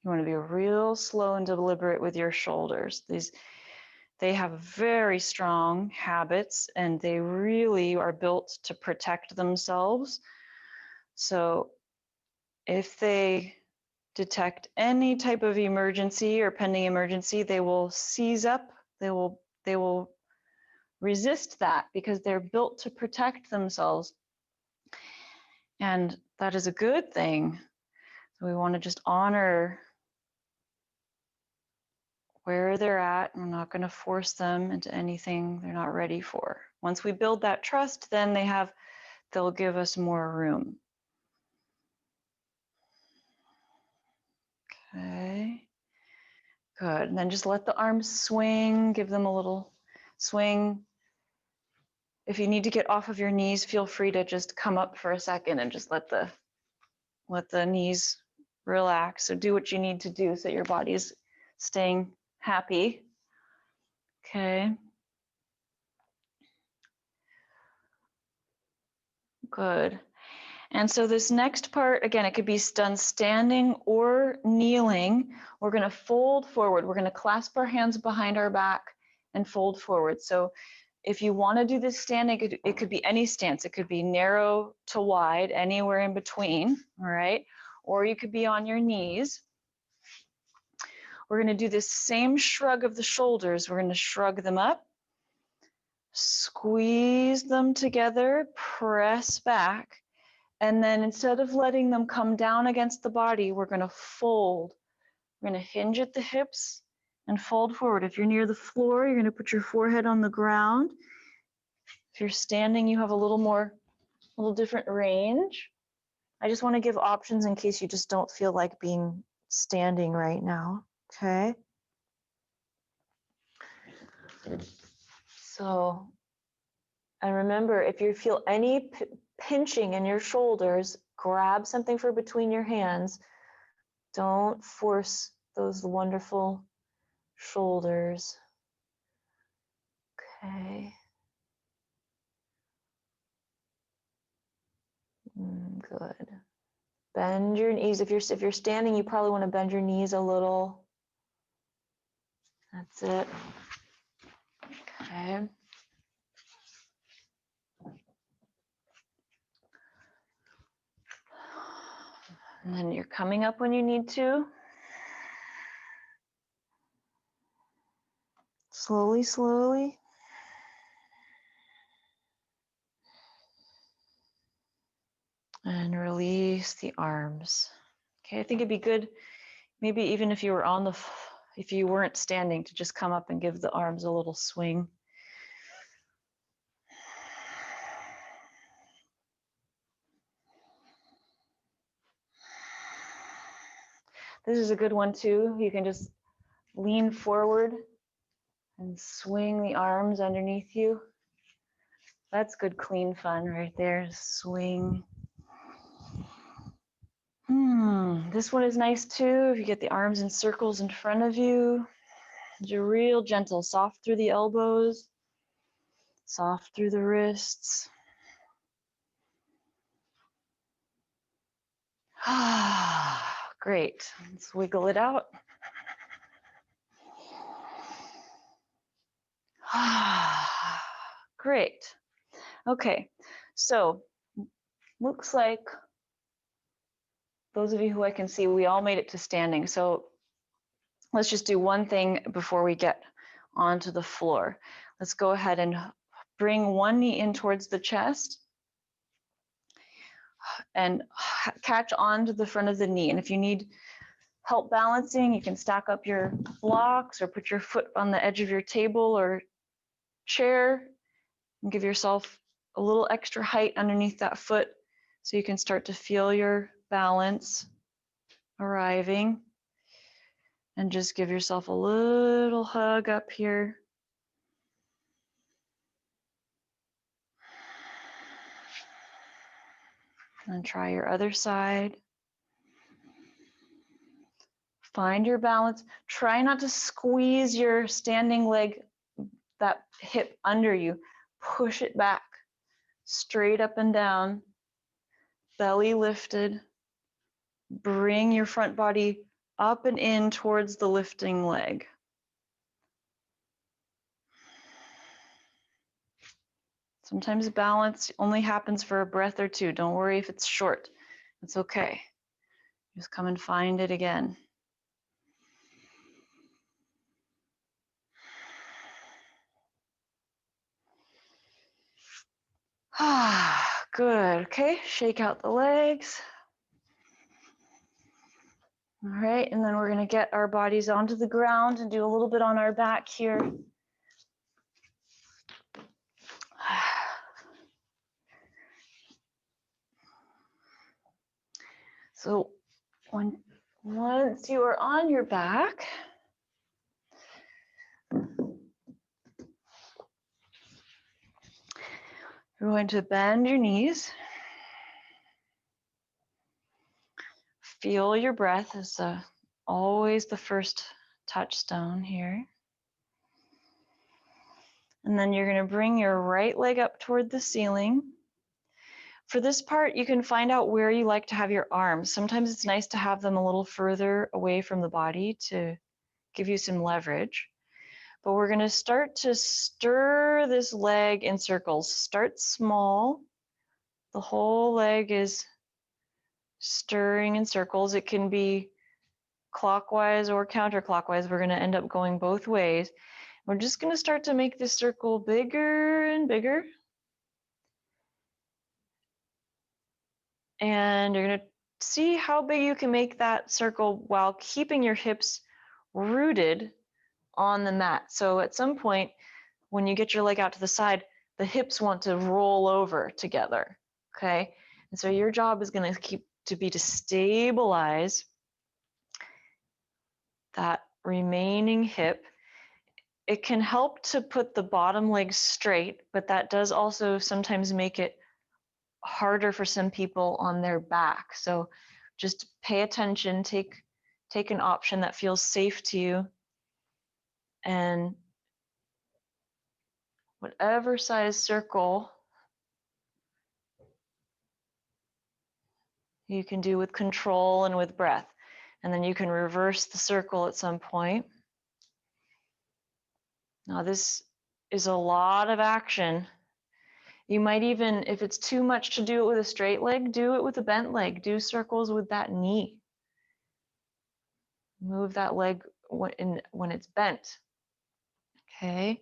You want to be real slow and deliberate with your shoulders. They have very strong habits and they really are built to protect themselves. So if they detect any type of emergency or pending emergency, they will seize up. They will resist that because they're built to protect themselves. And that is a good thing. So we want to just honor where they're at. We're not going to force them into anything they're not ready for. Once we build that trust, then they'll give us more room. Okay. Good. And then just let the arms swing, give them a little swing. If you need to get off of your knees, feel free to just come up for a second and just let the knees relax. So do what you need to do so your body is staying happy. Okay. Good. And so this next part, again, it could be done standing or kneeling. We're going to fold forward. We're going to clasp our hands behind our back and fold forward. So if you want to do this standing, it could be any stance. It could be narrow to wide, anywhere in between, all right? Or you could be on your knees. We're going to do this same shrug of the shoulders. We're going to shrug them up, squeeze them together, press back. And then instead of letting them come down against the body, we're going to fold. We're going to hinge at the hips and fold forward. If you're near the floor, you're going to put your forehead on the ground. If you're standing, you have a little different range. I just want to give options in case you just don't feel like being standing right now. Okay. So, and remember, if you feel any pinching in your shoulders, grab something for between your hands. Don't force those wonderful shoulders. Okay. Good. Bend your knees. If you're standing, you probably want to bend your knees a little. That's it. Okay. And then you're coming up when you need to. Slowly, slowly. And release the arms. Okay, I think it'd be good, maybe even if you were if you weren't standing, to just come up and give the arms a little swing. This is a good one too. You can just lean forward and swing the arms underneath you. That's good, clean fun right there. Swing. This one is nice too. If you get the arms in circles in front of you, you're real gentle, soft through the elbows, soft through the wrists. Great. Let's wiggle it out. Great. Okay, so looks like those of you who I can see, we all made it to standing. So let's just do one thing before we get onto the floor. Let's go ahead and bring one knee in towards the chest and catch onto the front of the knee. And if you need help balancing, you can stack up your blocks or put your foot on the edge of your table or chair and give yourself a little extra height underneath that foot so you can start to feel your balance arriving. And just give yourself a little hug up here. And try your other side. Find your balance. Try not to squeeze your standing leg, that hip under you. Push it back, straight up and down, belly lifted. Bring your front body up and in towards the lifting leg. Sometimes balance only happens for a breath or two. Don't worry if it's short. It's okay. Just come and find it again. Ah, good. Okay, shake out the legs. All right, and then we're going to get our bodies onto the ground and do a little bit on our back here. So once you are on your back, you're going to bend your knees. Feel your breath is always the first touchstone here. And then you're going to bring your right leg up toward the ceiling. For this part, you can find out where you like to have your arms. Sometimes it's nice to have them a little further away from the body to give you some leverage. But we're going to start to stir this leg in circles. Start small. The whole leg is stirring in circles. It can be clockwise or counterclockwise. We're going to end up going both ways. We're just going to start to make this circle bigger and bigger. And you're going to see how big you can make that circle while keeping your hips rooted on the mat. So at some point, when you get your leg out to the side, the hips want to roll over together, okay? And so your job is going to be to stabilize that remaining hip. It can help to put the bottom leg straight, but that does also sometimes make it harder for some people on their back. So just pay attention, take an option that feels safe to you, and whatever size circle you can do with control and with breath. And then you can reverse the circle at some point. Now this is a lot of action. You might even, if it's too much to do it with a straight leg, do it with a bent leg. Do circles with that knee. Move that leg when it's bent. Okay.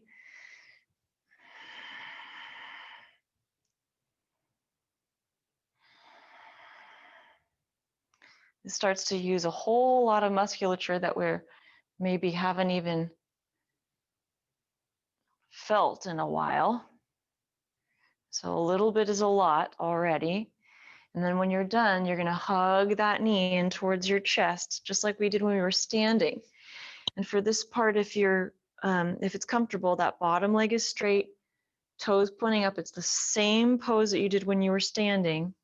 It starts to use a whole lot of musculature that we're maybe haven't even felt in a while. So a little bit is a lot already. And then when you're done, you're going to hug that knee in towards your chest, just like we did when we were standing. And for this part, if it's comfortable, that bottom leg is straight, toes pointing up. It's the same pose that you did when you were standing.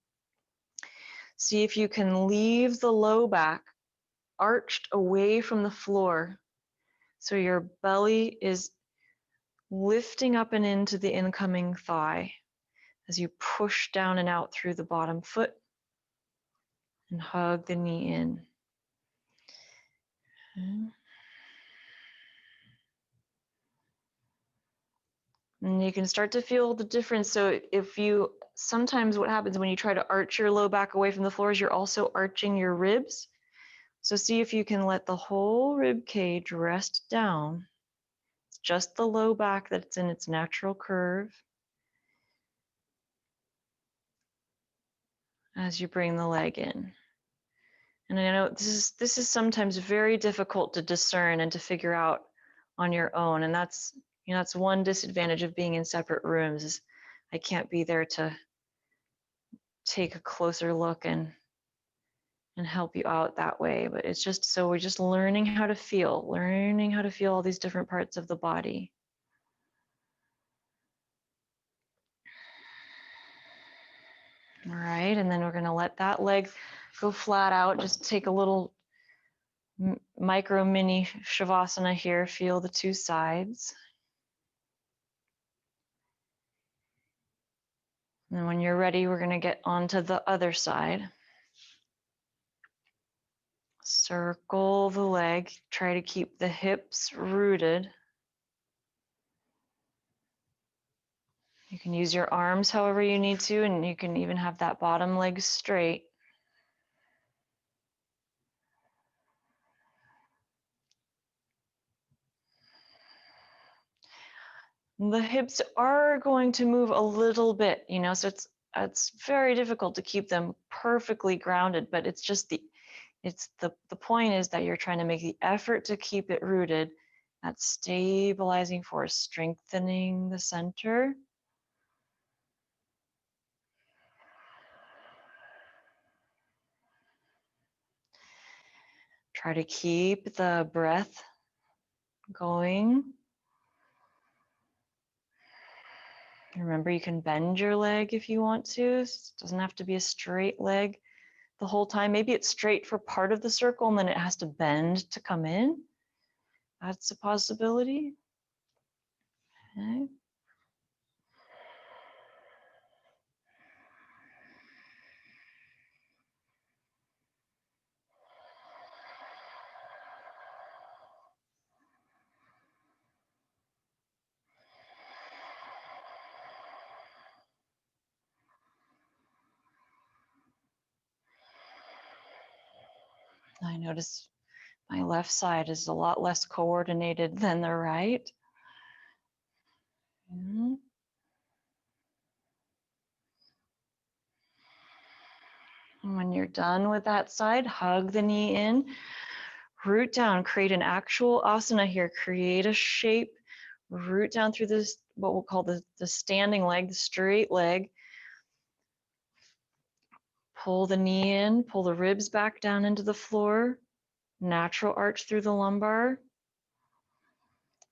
See if you can leave the low back arched away from the floor. So your belly is lifting up and into the incoming thigh as you push down and out through the bottom foot and hug the knee in. And you can start to feel the difference. So sometimes what happens when you try to arch your low back away from the floor is you're also arching your ribs. So see if you can let the whole rib cage rest down. It's just the low back that's in its natural curve as you bring the leg in. And I know this is sometimes very difficult to discern and to figure out on your own. And that's one disadvantage of being in separate rooms is I can't be there to take a closer look and help you out that way. But it's just, so we're just learning how to feel all these different parts of the body. All right, and then we're going to let that leg go flat out. Just take a little mini shavasana here. Feel the two sides. And when you're ready, we're going to get onto the other side. Circle the leg. Try to keep the hips rooted. You can use your arms however you need to, and you can even have that bottom leg straight. The hips are going to move a little bit, so it's very difficult to keep them perfectly grounded, but it's just the point is that you're trying to make the effort to keep it rooted. That stabilizing force, strengthening the center. Try to keep the breath going. Remember, you can bend your leg if you want to. It doesn't have to be a straight leg the whole time. Maybe it's straight for part of the circle and then it has to bend to come in. That's a possibility. Okay. I notice my left side is a lot less coordinated than the right. And when you're done with that side, hug the knee in, root down, create an actual asana here, create a shape, root down through this, what we'll call the standing leg, the straight leg. Pull the knee in, pull the ribs back down into the floor, natural arch through the lumbar,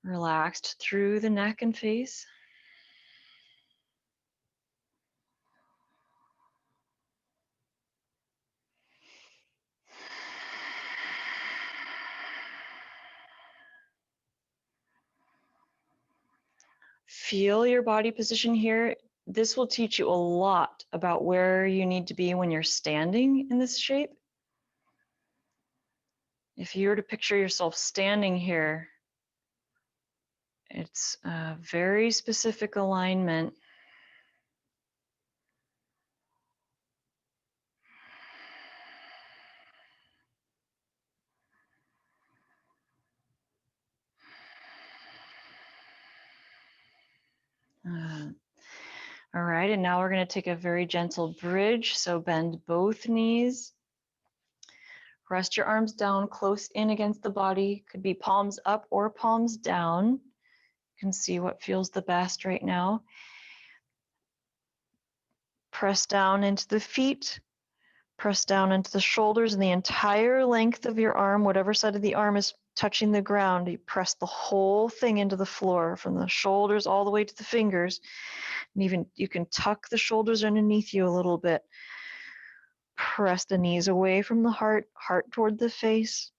relaxed through the neck and face. Feel your body position here. This will teach you a lot about where you need to be when you're standing in this shape. If you were to picture yourself standing here, it's a very specific alignment. All right, and now we're going to take a very gentle bridge. So bend both knees. Rest your arms down close in against the body. Could be palms up or palms down. You can see what feels the best right now. Press down into the feet. Press down into the shoulders and the entire length of your arm, whatever side of the arm is touching the ground. You press the whole thing into the floor from the shoulders all the way to the fingers. And even you can tuck the shoulders underneath you a little bit. Press the knees away from the heart, heart toward the face.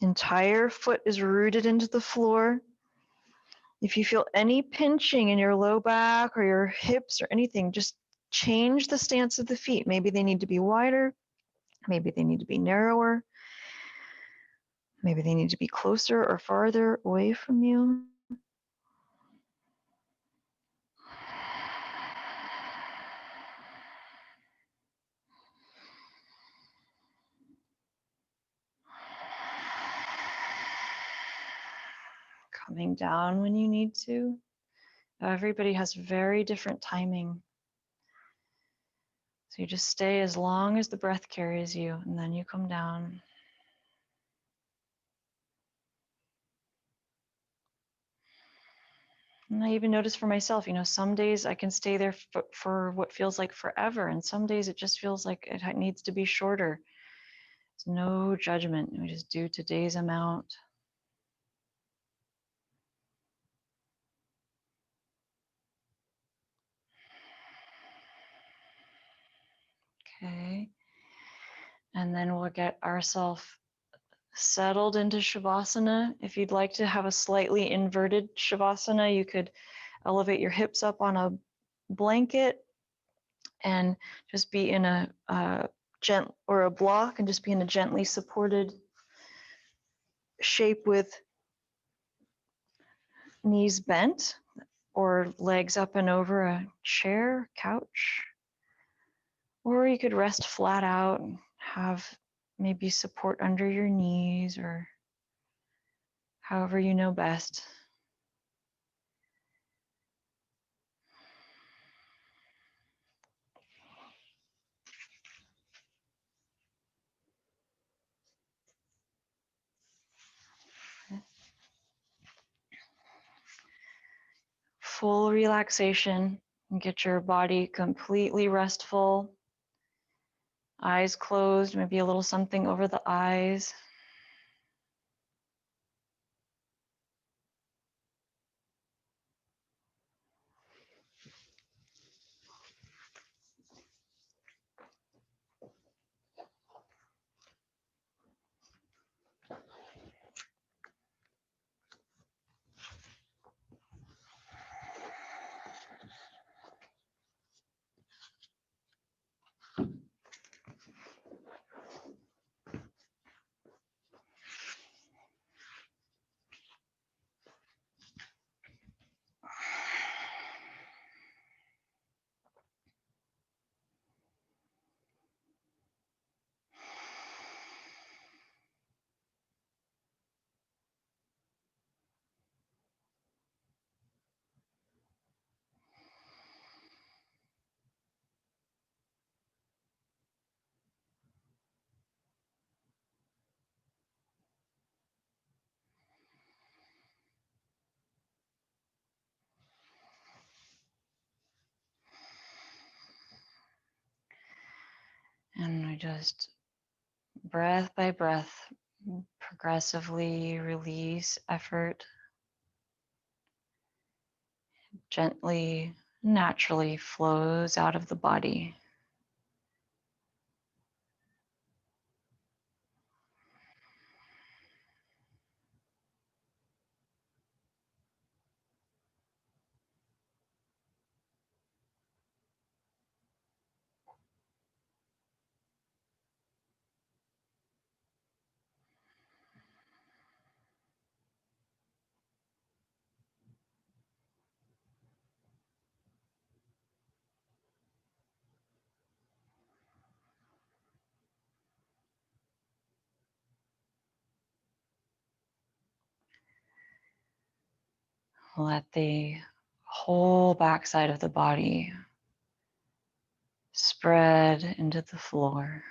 Entire foot is rooted into the floor. If you feel any pinching in your low back or your hips or anything, just change the stance of the feet. Maybe they need to be wider. Maybe they need to be narrower. Maybe they need to be closer or farther away from you. Coming down when you need to. Everybody has very different timing. So you just stay as long as the breath carries you, and then you come down. And I even notice for myself, some days I can stay there for what feels like forever, and some days it just feels like it needs to be shorter. It's no judgment. We just do today's amount. Okay. And then we'll get ourselves settled into Shavasana. If you'd like to have a slightly inverted Shavasana, you could elevate your hips up on a blanket and just be in a a block, and just be in a gently supported shape with knees bent or legs up and over a chair, couch. Or you could rest flat out and have maybe support under your knees, or however you know best. Full relaxation, and get your body completely restful. Eyes closed, maybe a little something over the eyes. And I just, breath by breath, progressively release effort, gently, naturally flows out of the body. Let the whole backside of the body spread into the floor.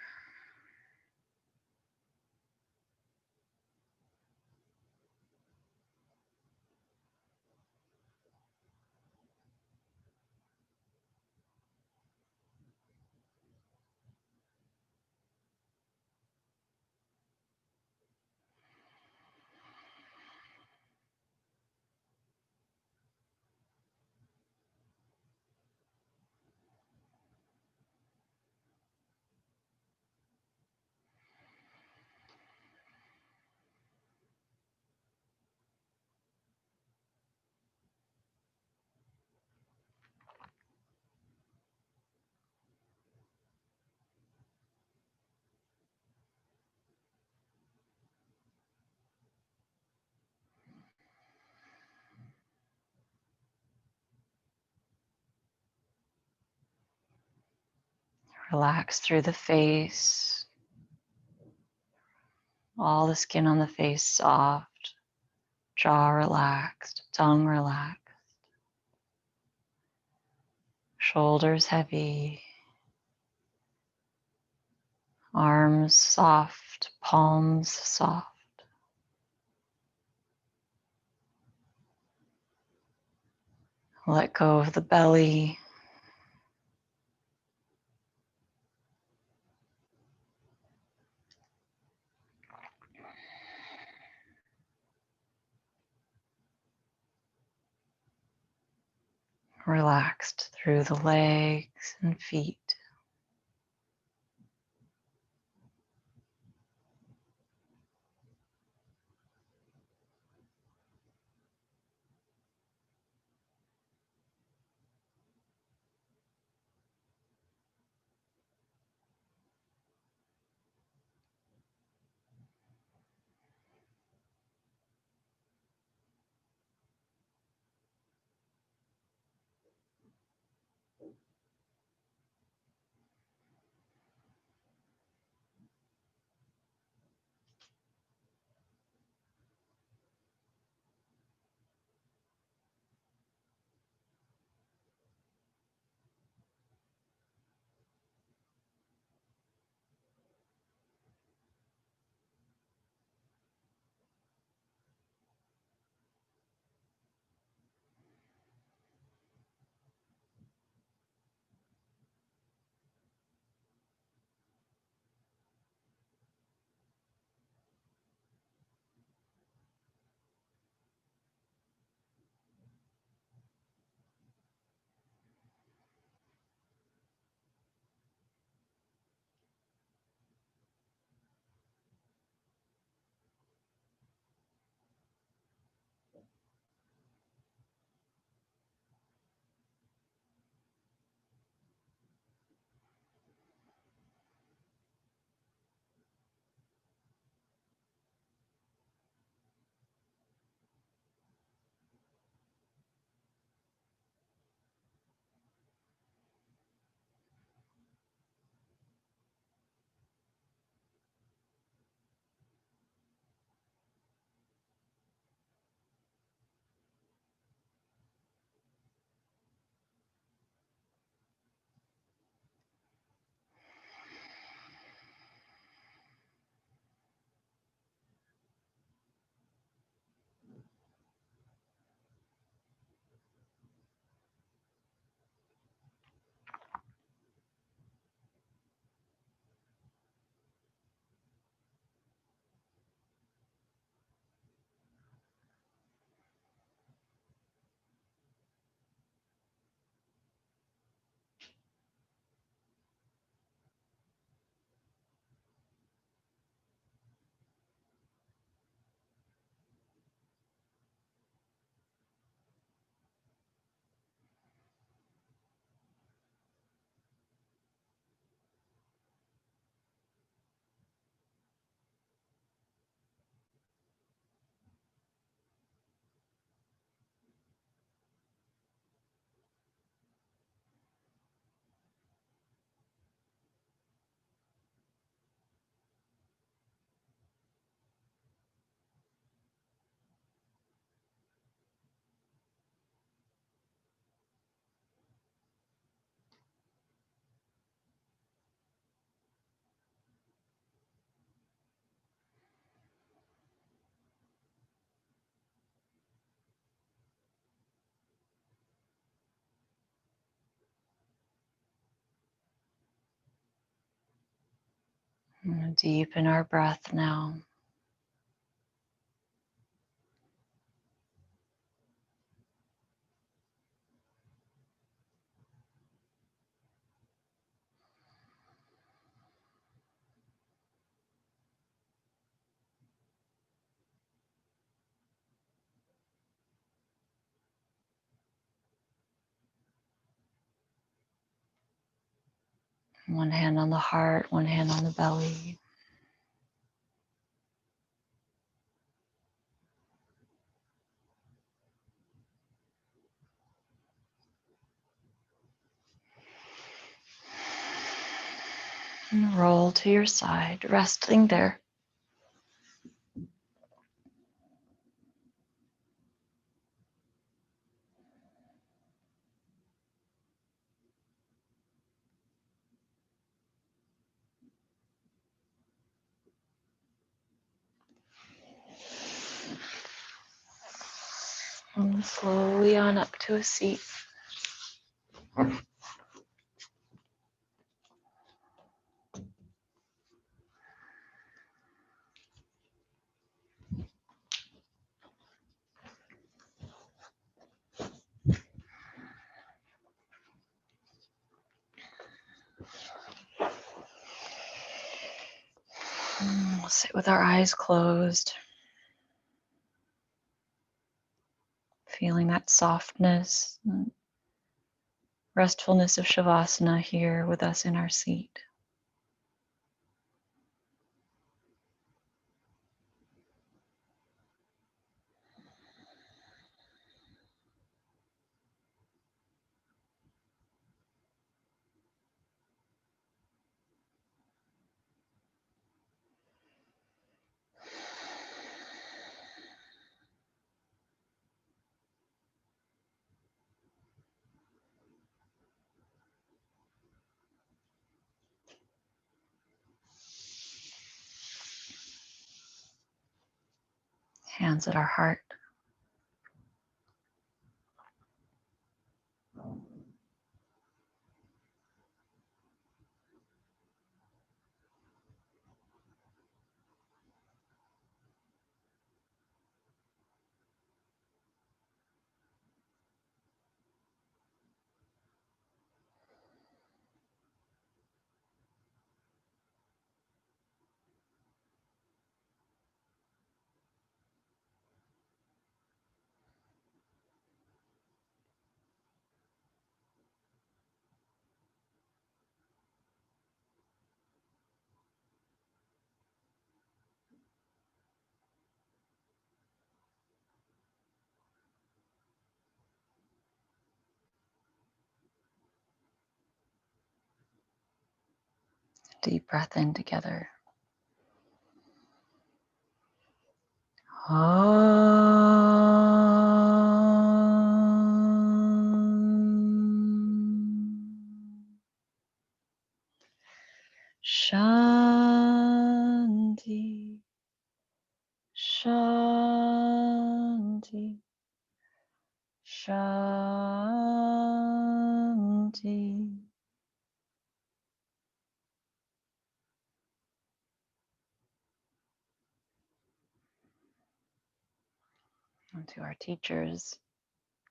Relax through the face, all the skin on the face soft, jaw relaxed, tongue relaxed, shoulders heavy, arms soft, palms soft. Let go of the belly. Relaxed through the legs and feet. And deepen our breath now. One hand on the heart, one hand on the belly. And roll to your side, resting there. And slowly on up to a seat. We'll sit with our eyes closed, feeling that softness, and restfulness of Shavasana here with us in our seat. Hands at our heart. Deep breath in together. Shanti, Shanti, Shanti. And to our teachers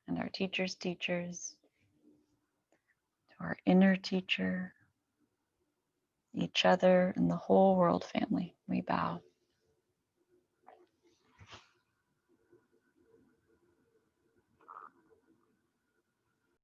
and our teachers' teachers, to our inner teacher, each other, and the whole world family, we bow.